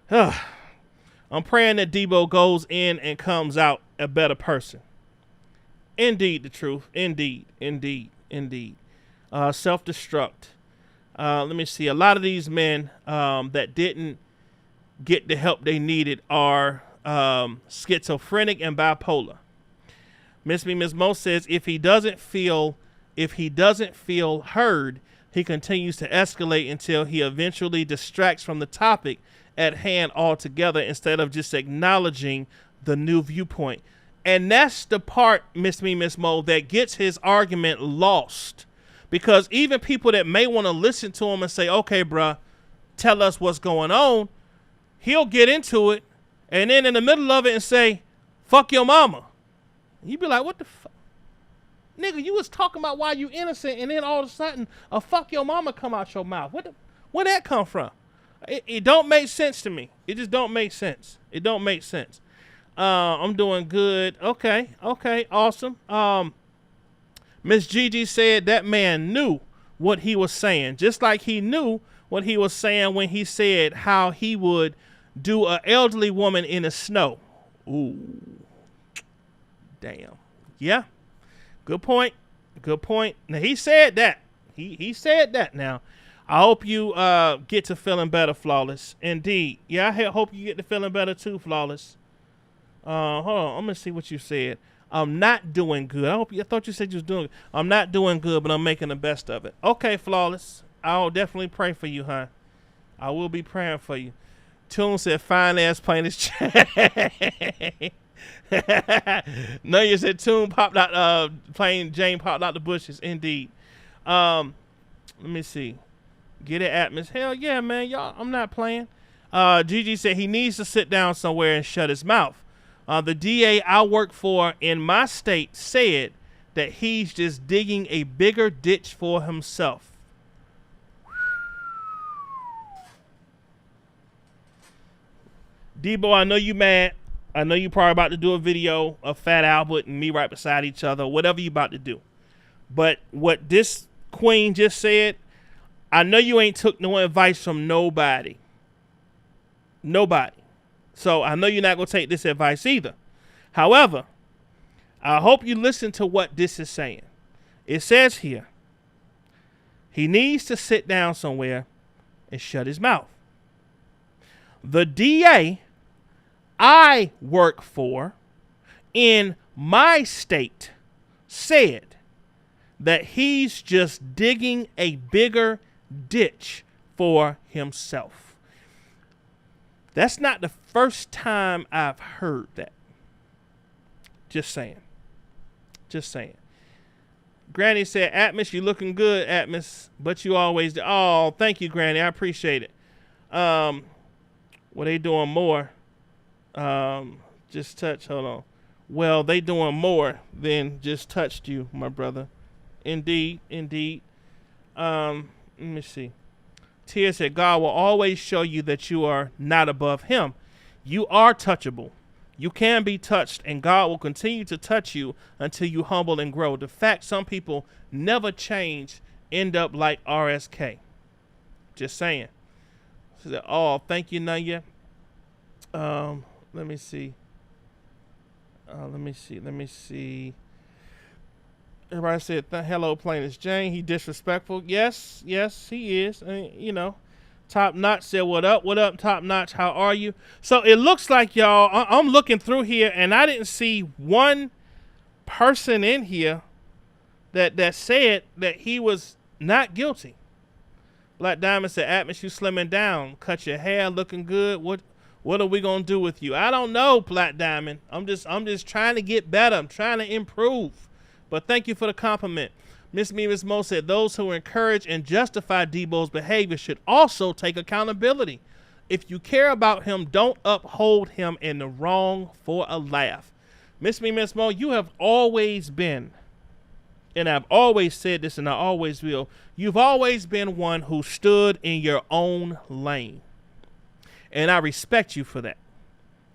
I'm praying that Debo goes in and comes out a better person. Indeed, the truth. Indeed. Self-destruct. Let me see. A lot of these men that didn't get the help they needed are schizophrenic and bipolar. Miss Mo says if he doesn't feel heard, he continues to escalate until he eventually distracts from the topic at hand altogether instead of just acknowledging the new viewpoint. And that's the part, Miss Mo, that gets his argument lost. Because even people that may want to listen to him and say, okay, bruh, tell us what's going on, he'll get into it. And then in the middle of it and say, fuck your mama. You be like, what the fuck? Nigga, you was talking about why you innocent, and then all of a sudden, a fuck your mama come out your mouth. Where that come from? It don't make sense to me. It just don't make sense. It don't make sense. I'm doing good. Okay, awesome. Miss Gigi said that man knew what he was saying, just like he knew what he was saying when he said how he would do an elderly woman in the snow. Ooh. Damn. Yeah. Good point. Now, he said that. He said that now. I hope you get to feeling better, Flawless. Indeed. Yeah, I hope you get to feeling better too, Flawless. Hold on. I'm going to see what you said. I'm not doing good. I thought you said you was doing good. I'm not doing good, but I'm making the best of it. Okay, Flawless. I'll definitely pray for you, huh? I will be praying for you. Tune said, fine ass Plainest Jane. No, you said Tune popped out, playing Jane popped out the bushes. Indeed. Let me see. Get it, Atmos. Hell yeah, man. Y'all, I'm not playing. Gigi said he needs to sit down somewhere and shut his mouth. The DA I work for in my state said that he's just digging a bigger ditch for himself. Debo, I know you mad. I know you probably about to do a video of Fat Albert and me right beside each other, whatever you about to do. But what this queen just said, I know you ain't took no advice from nobody. Nobody. So I know you're not going to take this advice either. However, I hope you listen to what this is saying. It says here, he needs to sit down somewhere and shut his mouth. The DA I work for in my state said that he's just digging a bigger ditch for himself. That's not the first time I've heard that. Just saying. Just saying. Granny said, Atmos, you looking good, Atmos, but you always do. Oh, thank you, Granny. I appreciate it. Well, they doing more. Just touch. Hold on. Well, they doing more than just touched you, my brother. Indeed, indeed. Let me see. Tia said, God will always show you that you are not above him. You are touchable. You can be touched, and God will continue to touch you until you humble and grow. The fact some people never change end up like RSK. Just saying. She said, oh, thank you, Nanya. Let me see. Let me see. Everybody said, hello, Plainest Jane. He disrespectful. Yes, he is. You know. Top Notch said, what up, Top Notch? How are you? So it looks like, y'all, I'm looking through here, and I didn't see one person in here that said that he was not guilty. Black Diamond said, Atmos, you slimming down. Cut your hair, looking good. What are we going to do with you? I don't know, Black Diamond. I'm just trying to get better. I'm trying to improve. But thank you for the compliment. Miss Mo said, those who encourage and justify Debo's behavior should also take accountability. If you care about him, don't uphold him in the wrong for a laugh. Miss Mo, you have always been, and I've always said this and I always will, you've always been one who stood in your own lane. And I respect you for that.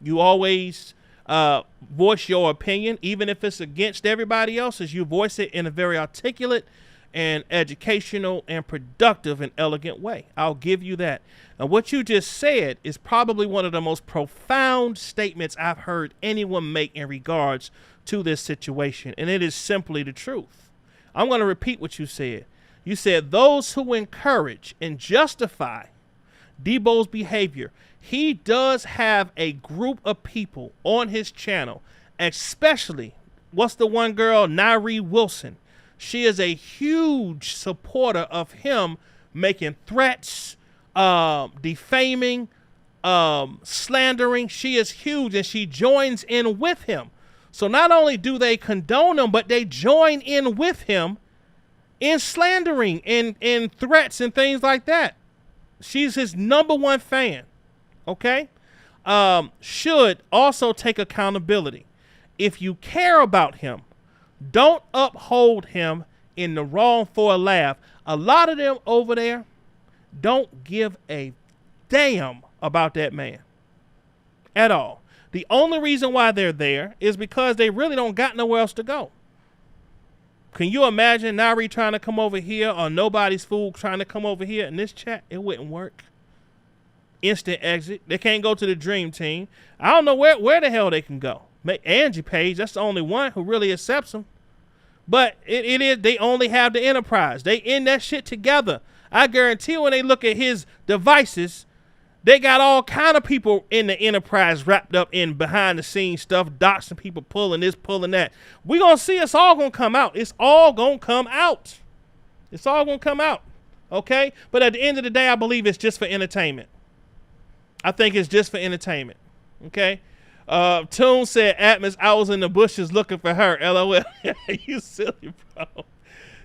You always voice your opinion, even if it's against everybody else's. You voice it in a very articulate and educational and productive and elegant way. I'll give you that. And what you just said is probably one of the most profound statements I've heard anyone make in regards to this situation. And it is simply the truth. I'm going to repeat what you said. You said those who encourage and justify Debo's behavior. He does have a group of people on his channel, especially, what's the one girl, Nairi Wilson. She is a huge supporter of him making threats, defaming, slandering. She is huge, and she joins in with him. So not only do they condone him, but they join in with him in slandering and in threats and things like that. She's his #1 fan. Okay? Should also take accountability. If you care about him, don't uphold him in the wrong for a laugh. A lot of them over there don't give a damn about that man at all. The only reason why they're there is because they really don't got nowhere else to go. Can you imagine Nairi trying to come over here or Nobody's Fool trying to come over here in this chat? It wouldn't work. Instant exit. They can't go to the Dream Team. I don't know where the hell they can go. Angie Page, that's the only one who really accepts them. But it is, they only have the Enterprise. They in that shit together. I guarantee when they look at his devices, they got all kind of people in the Enterprise wrapped up in behind the scenes stuff, doxing people, pulling this, pulling that. We're going to see it's all going to come out. It's all going to come out. It's all going to come out. Okay? But at the end of the day, I believe it's just for entertainment. I think it's just for entertainment. Okay? Toon said, Atmos, I was in the bushes looking for her. LOL. You silly, bro.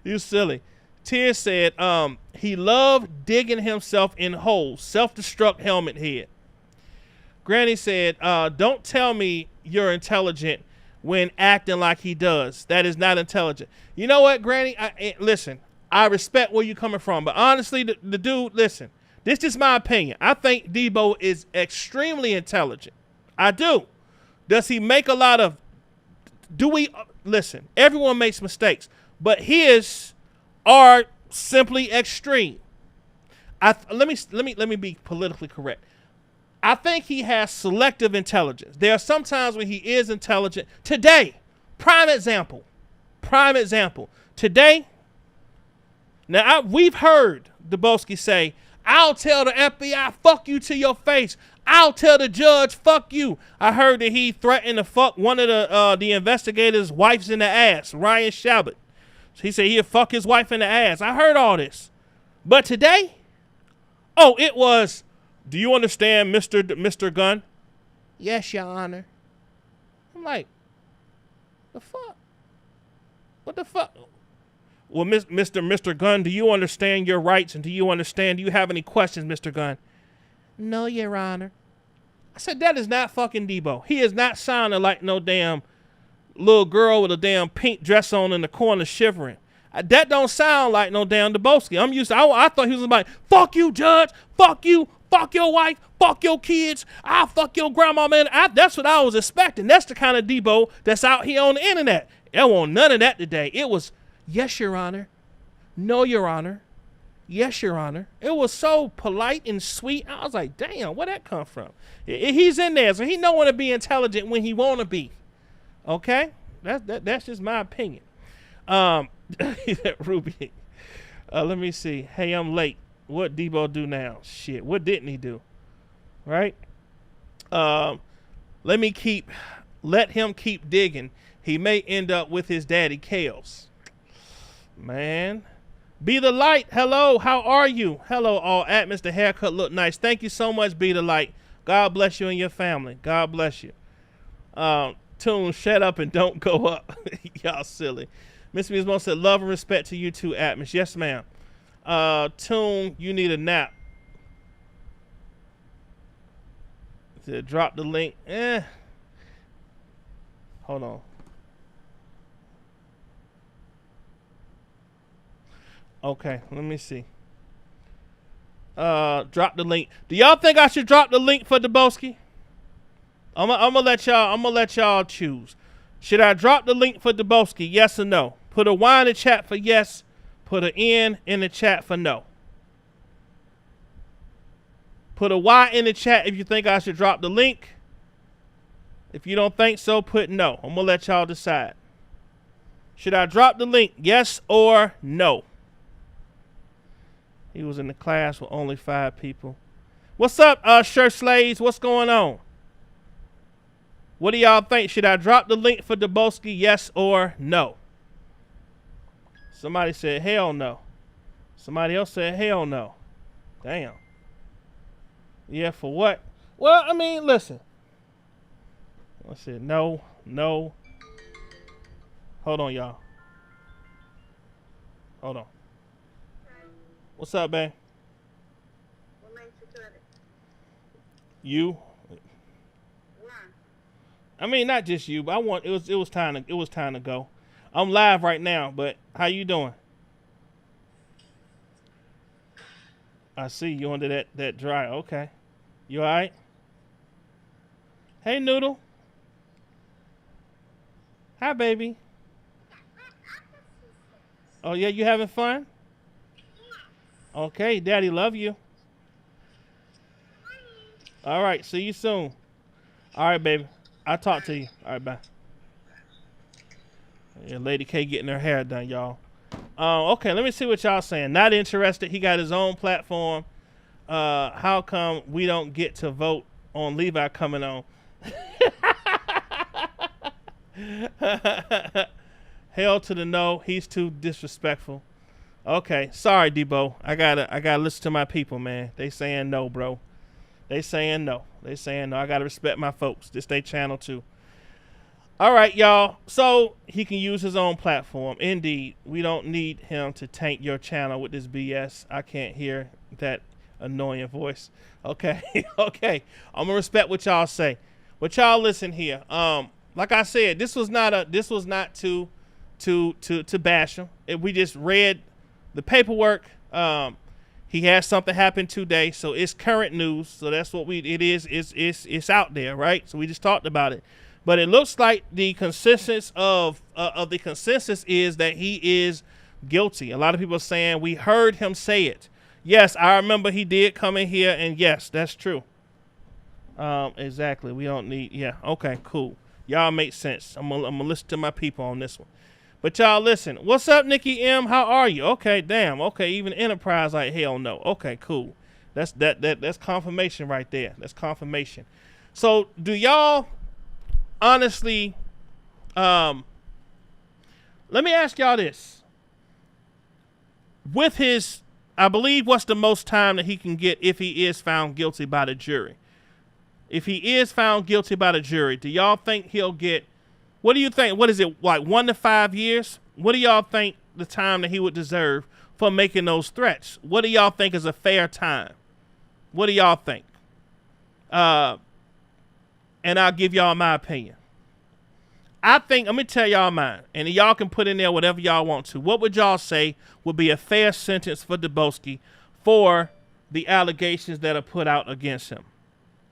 You silly. Tears said, he loved digging himself in holes. Self-destruct helmet head. Granny said, don't tell me you're intelligent when acting like he does. That is not intelligent. You know what, Granny? Listen, I respect where you're coming from. But honestly, the dude, listen, this is my opinion. I think Debo is extremely intelligent. I do. Does he make a lot of... Listen, everyone makes mistakes. But his are simply extreme. Let me be politically correct. I think he has selective intelligence. There are some times when he is intelligent. Today, prime example. Today, now we've heard Deboski say, I'll tell the FBI, fuck you to your face. I'll tell the judge, fuck you. I heard that he threatened to fuck one of the investigators' wives in the ass, Ryan Shabbat. He said he'd fuck his wife in the ass. I heard all this. But today, it was, do you understand, Mr. Gunn? Yes, Your Honor. I'm like, the fuck? What the fuck? Well, Mr. Gunn, do you understand your rights? And do you have any questions, Mr. Gunn? No, Your Honor. I said, that is not fucking Debo. He is not sounding like no damn little girl with a damn pink dress on in the corner shivering. That don't sound like no damn Deboski. I thought he was like, fuck you, judge. Fuck you. Fuck your wife. Fuck your kids. I'll fuck your grandma, man. That's what I was expecting. That's the kind of Debo that's out here on the internet. There wasn't none of that today. It was, yes, Your Honor. No, Your Honor. Yes, Your Honor. It was so polite and sweet. I was like, damn, where'd that come from? He's in there, so he know when to be intelligent when he want to be. Okay? That's just my opinion. Ruby. Let me see. Hey, I'm late. What Debo do now? Shit, what didn't he do? Right? Let him keep digging. He may end up with his daddy Kales. Man. Be the Light. Hello, how are you? Hello, all. Atmos, the haircut look nice. Thank you so much, Be the Light. God bless you and your family. God bless you. Toon, shut up and don't go up. Y'all silly. Miss Musmo said, love and respect to you too, Atmos. Yes, ma'am. Toon, you need a nap. Drop the link. Hold on. Okay, let me see. Drop the link. Do y'all think I should drop the link for Deboski? I'm gonna let y'all choose. Should I drop the link for Deboski? Yes or no? Put a Y in the chat for yes. Put an N in the chat for no. Put a Y in the chat if you think I should drop the link. If you don't think so, put no. I'm gonna let y'all decide. Should I drop the link? Yes or no? He was in the class with only 5 people. What's up, Shirt Slaves? What's going on? What do y'all think? Should I drop the link for Deboski? Yes or no? Somebody said hell no. Somebody else said hell no. Damn. Yeah, for what? Well, I mean, listen. I said no. Hold on, y'all. Hold on. What's up, babe? What makes you cut it? You? Why? I mean, not just you, but it was time to go. I'm live right now, but how you doing? I see you under that dry. Okay. You all right? Hey, Noodle. Hi, baby. Oh, yeah, you having fun? Okay, Daddy love you. All right, see you soon. All right, baby. I'll talk to you. All right, bye. Yeah, Lady K getting her hair done, y'all. Okay, let me see what y'all saying. Not interested. He got his own platform. How come we don't get to vote on Levi coming on? Hell to the no. He's too disrespectful. Okay, sorry, Debo. I gotta listen to my people, man. They saying no, bro. They saying no. They saying no. I gotta respect my folks. This they channel too. All right, y'all. So he can use his own platform. Indeed, we don't need him to taint your channel with this BS. I can't hear that annoying voice. Okay, okay. I'm gonna respect what y'all say. But y'all listen here. Like I said, this was not to bash him. We just read the paperwork. He had something happen today, so it's current news. So that's what it is. It's out there, right? So we just talked about it. But it looks like the consensus of the consensus is that he is guilty. A lot of people are saying we heard him say it. Yes, I remember he did come in here, and yes, that's true. Exactly. We don't need. Yeah. Okay. Cool. Y'all make sense. I'm gonna listen to my people on this one. But y'all listen. What's up, Nikki M? How are you? Okay. Damn. Okay. Even Enterprise like hell no. Okay. Cool. That's confirmation right there. That's confirmation. So do y'all honestly? Let me ask y'all this. With his, I believe, what's the most time that he can get if he is found guilty by the jury? If he is found guilty by the jury, do y'all think he'll get, what do you think? What is it, like 1 to 5 years? What do y'all think the time that he would deserve for making those threats? What do y'all think is a fair time? What do y'all think? And I'll give y'all my opinion. I think, let me tell y'all mine, and y'all can put in there whatever y'all want to. What would y'all say would be a fair sentence for Deboski for the allegations that are put out against him?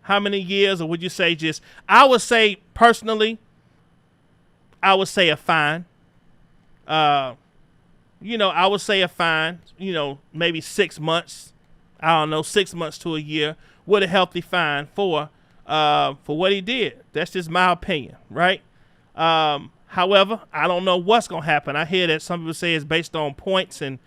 How many years, or would you say just, I would say personally, I would say a fine. I would say a fine, maybe 6 months. I don't know, 6 months to a year with a healthy fine for what he did. That's just my opinion, right? However, I don't know what's going to happen. I hear that some people say it's based on points and,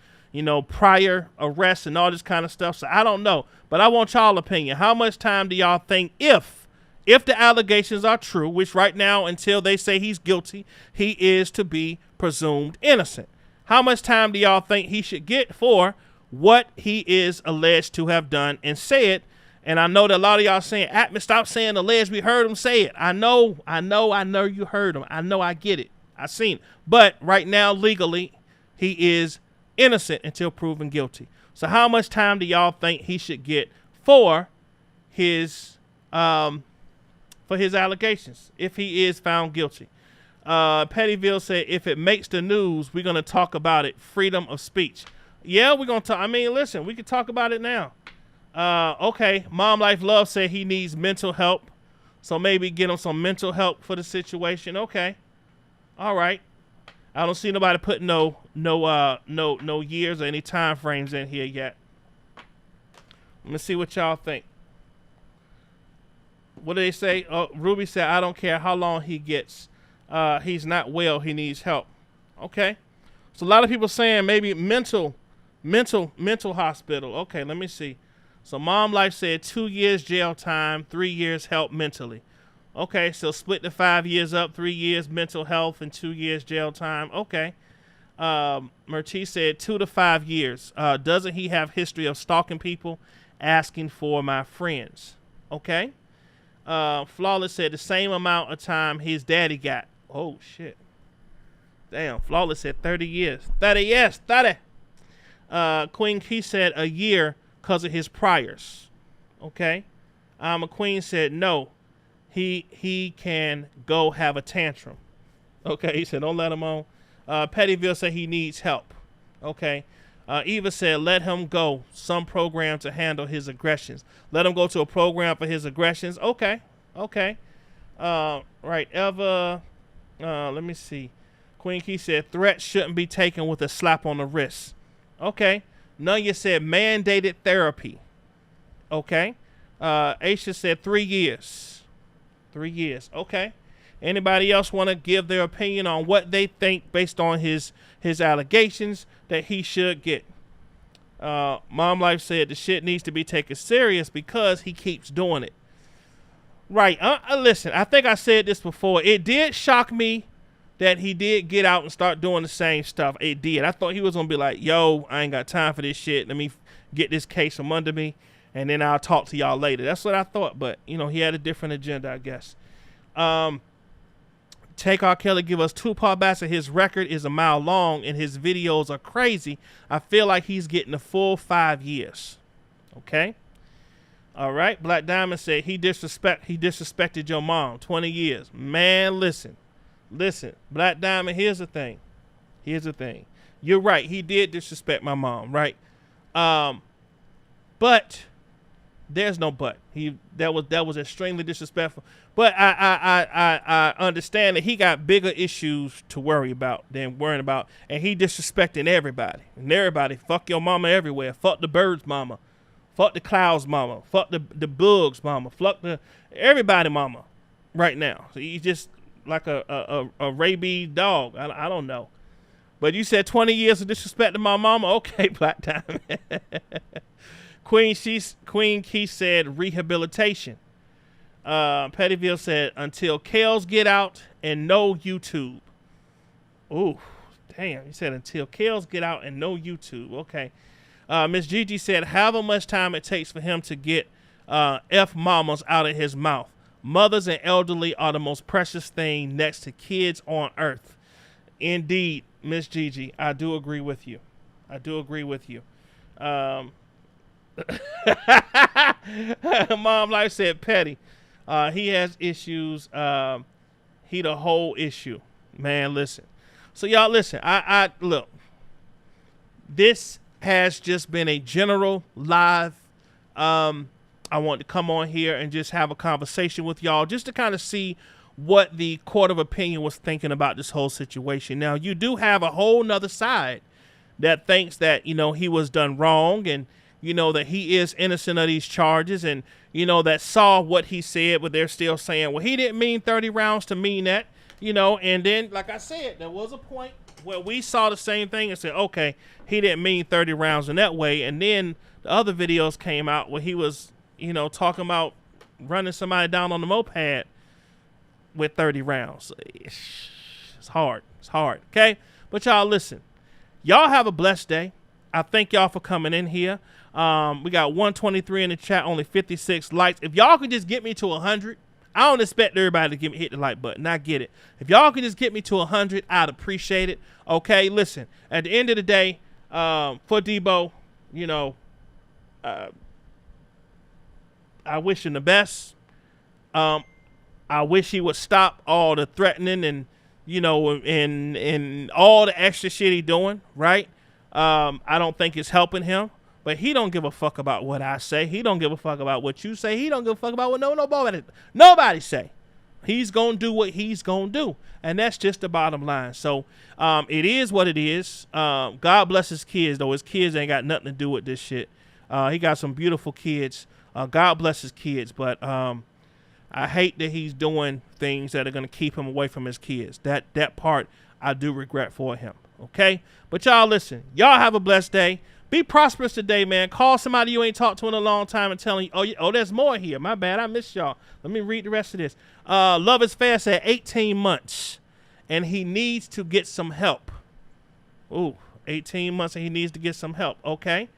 prior arrests and all this kind of stuff. So I don't know, but I want y'all opinion. How much time do y'all think if the allegations are true, which right now, until they say he's guilty, he is to be presumed innocent. How much time do y'all think he should get for what he is alleged to have done and say it? And I know that a lot of y'all saying, Atman, stop saying alleged. We heard him say it. I know you heard him. I know, I get it. I seen it. But right now, legally, he is innocent until proven guilty. So how much time do y'all think he should get for his allegations if he is found guilty? Pettyville said, if it makes the news, we're going to talk about it. Freedom of speech. Yeah, we're going to talk. I mean, listen, we can talk about it now. Okay, Mom Life Love said he needs mental help, so maybe get him some mental help for the situation. Okay, all right. I don't see nobody putting no years or any time frames in here yet. Let me see what y'all think. What do they say? Ruby said, I don't care how long he gets. He's not well. He needs help. Okay, so a lot of people saying maybe mental hospital. Okay, let me see. So Mom Life said 2 years jail time, 3 years help mentally. Okay, so split the 5 years up, 3 years mental health and 2 years jail time. Okay. Mertiz said 2 to 5 years. Doesn't he have history of stalking people, asking for my friends? Okay. Flawless said the same amount of time his daddy got. Oh, shit. Damn, Flawless said 30 years. 30 years, 30. Queen Key said a year because of his priors. Okay. McQueen said no. He can go have a tantrum. Okay, he said don't let him on. Pettyville said he needs help. Okay. Eva said let him go. Some program to handle his aggressions. Let him go to a program for his aggressions. Okay. Okay. Right. Eva. Let me see. Queen Key said threats shouldn't be taken with a slap on the wrist. Okay. Nunya said mandated therapy. Okay. Aisha said 3 years. 3 years. Okay. Anybody else want to give their opinion on what they think based on his allegations that he should get? Mom Life said the shit needs to be taken serious because he keeps doing it. Right. Listen, I think I said this before. It did shock me that he did get out and start doing the same stuff. It did. I thought he was going to be like, yo, I ain't got time for this shit. Let me get this case from under me and then I'll talk to y'all later. That's what I thought, but you know, he had a different agenda, I guess. Take R. Kelly give us Tupac Bassett. His record is a mile long and his videos are crazy. I feel like he's getting the full 5 years. Okay. All right. Black Diamond said he disrespected your mom. 20 years. Man, listen. Black Diamond, here's the thing. You're right. He did disrespect my mom, right? But there's no but. That was extremely disrespectful. But I understand that he got bigger issues to worry about than worrying about, and he disrespecting everybody. And everybody, fuck your mama everywhere. Fuck the birds mama. Fuck the clouds mama. Fuck the bugs mama. Fuck everybody mama right now. So he's just like a rabid dog. I don't know. But you said 20 years of disrespecting my mama? Okay, Black Diamond. Queen Keith said rehabilitation. Pettyville said until Kales get out and no YouTube. Ooh, damn. He said until Kales get out and no YouTube. Okay. Miss Gigi said however much time it takes for him to get F mamas out of his mouth. Mothers and elderly are the most precious thing next to kids on earth. Indeed, Miss Gigi, I do agree with you. Mom Life said petty. He has issues. He the whole issue. Man, listen. So y'all listen. I look. This has just been a general live. I want to come on here and just have a conversation with y'all just to kind of see what the court of opinion was thinking about this whole situation. Now, you do have a whole nother side that thinks that, you know, he was done wrong and, you know, that he is innocent of these charges and, you know, that saw what he said, but they're still saying, well, he didn't mean 30 rounds to mean that, you know, and then, like I said, there was a point where we saw the same thing and said, okay, he didn't mean 30 rounds in that way. And then the other videos came out where he was, you know, talking about running somebody down on the moped with 30 rounds. It's hard. Okay. But y'all listen, y'all have a blessed day. I thank y'all for coming in here. We got 123 in the chat, only 56 likes. If y'all could just get me to 100, I don't expect everybody to hit the like button. I get it. If y'all could just get me to 100, I'd appreciate it. Okay, listen. At the end of the day, for Debo, you know, I wish him the best. I wish he would stop all the threatening and, you know, and all the extra shit he doing, right? I don't think it's helping him. But he don't give a fuck about what I say. He don't give a fuck about what you say. He don't give a fuck about what nobody say. He's going to do what he's going to do. And that's just the bottom line. So it is what it is. God bless his kids, though. His kids ain't got nothing to do with this shit. He got some beautiful kids. God bless his kids. But I hate that he's doing things that are going to keep him away from his kids. That part I do regret for him. Okay? But y'all listen. Y'all have a blessed day. Be prosperous today, man. Call somebody you ain't talked to in a long time and tell them, oh, there's more here. My bad. I missed y'all. Let me read the rest of this. Love is Fast at 18 months, and he needs to get some help. Ooh, 18 months, and he needs to get some help. Okay.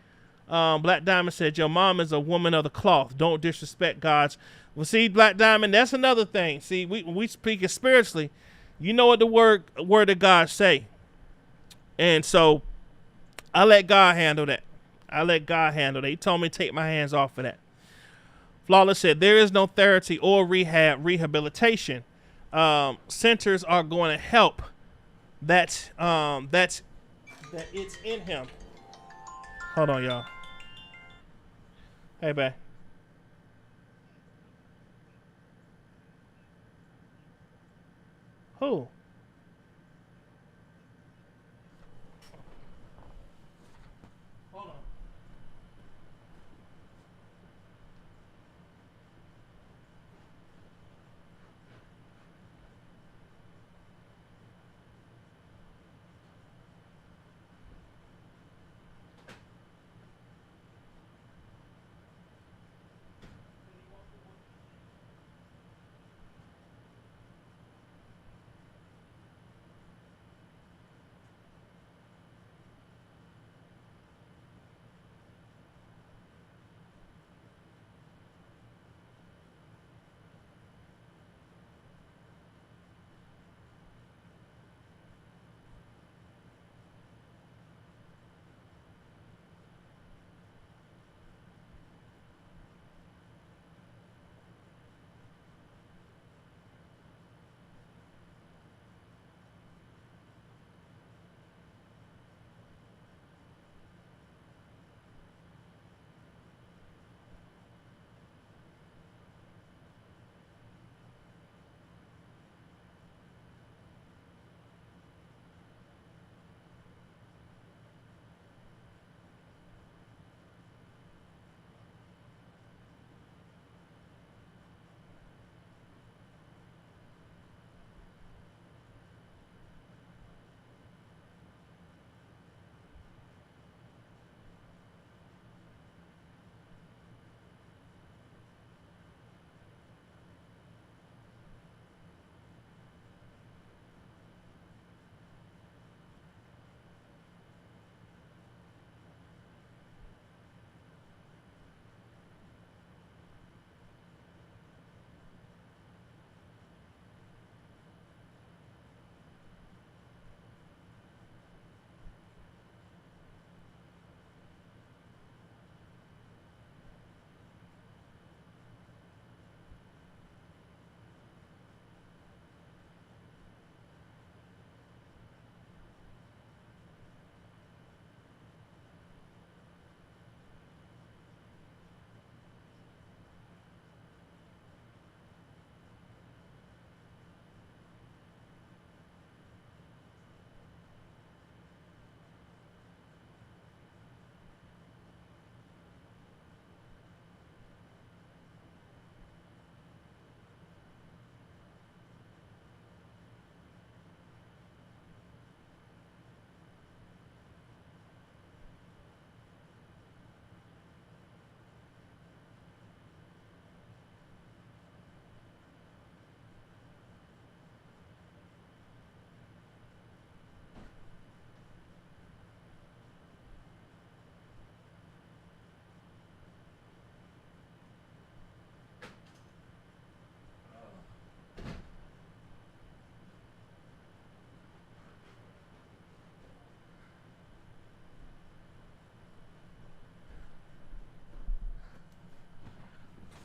Black Diamond said, your mom is a woman of the cloth. Don't disrespect God's. Well, see, Black Diamond, that's another thing. See, we speak it spiritually. You know what the word of God say. And so I let God handle that. He told me to take my hands off of that. Flawless said, there is no therapy or rehabilitation. Centers are going to help. That it's in him. Hold on, y'all. Hey, babe. Who? Hold on.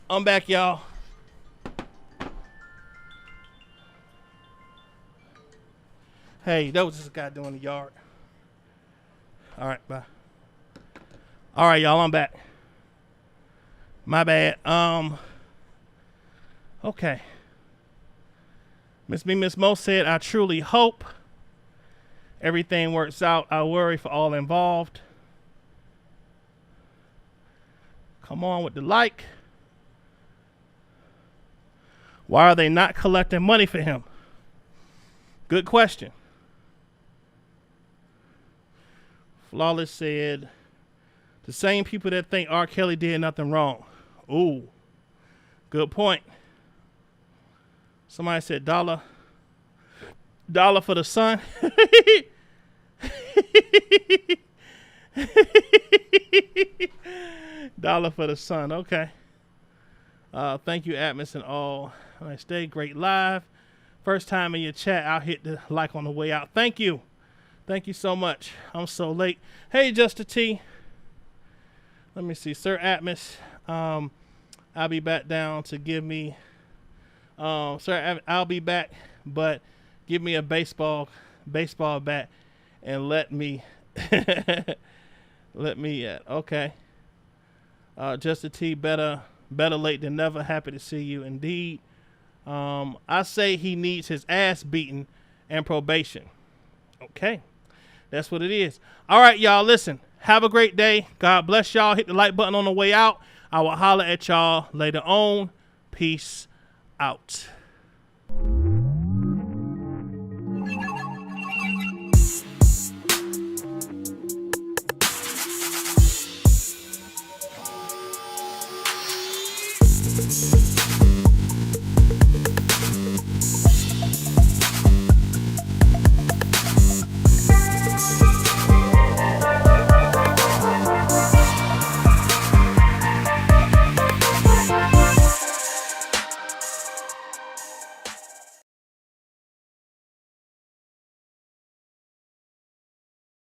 I'm back, y'all. Hey, that was just a guy doing the yard. All right, bye. All right, y'all, I'm back. My bad. Okay. Miss Mo said, I truly hope everything works out. I worry for all involved. Come on with the like. Why are they not collecting money for him? Good question. Flawless said, the same people that think R. Kelly did nothing wrong. Ooh, good point. Somebody said dollar for the son. Dollar for the son. Okay. Thank you, Atmos and all. Nice day. Great live. First time in your chat. I'll hit the like on the way out. Thank you. Thank you so much. I'm so late. Hey, Justin T. Let me see. Sir Atmos. I'll be back down to give me. Sir, I'll be back, but give me a baseball bat and let me. Okay. Justin T. Better late than never. Happy to see you indeed. I say he needs his ass beaten and probation. Okay. That's what it is. All right, y'all. Listen. Have a great day. God bless y'all. Hit the like button on the way out. I will holler at y'all later on. Peace out.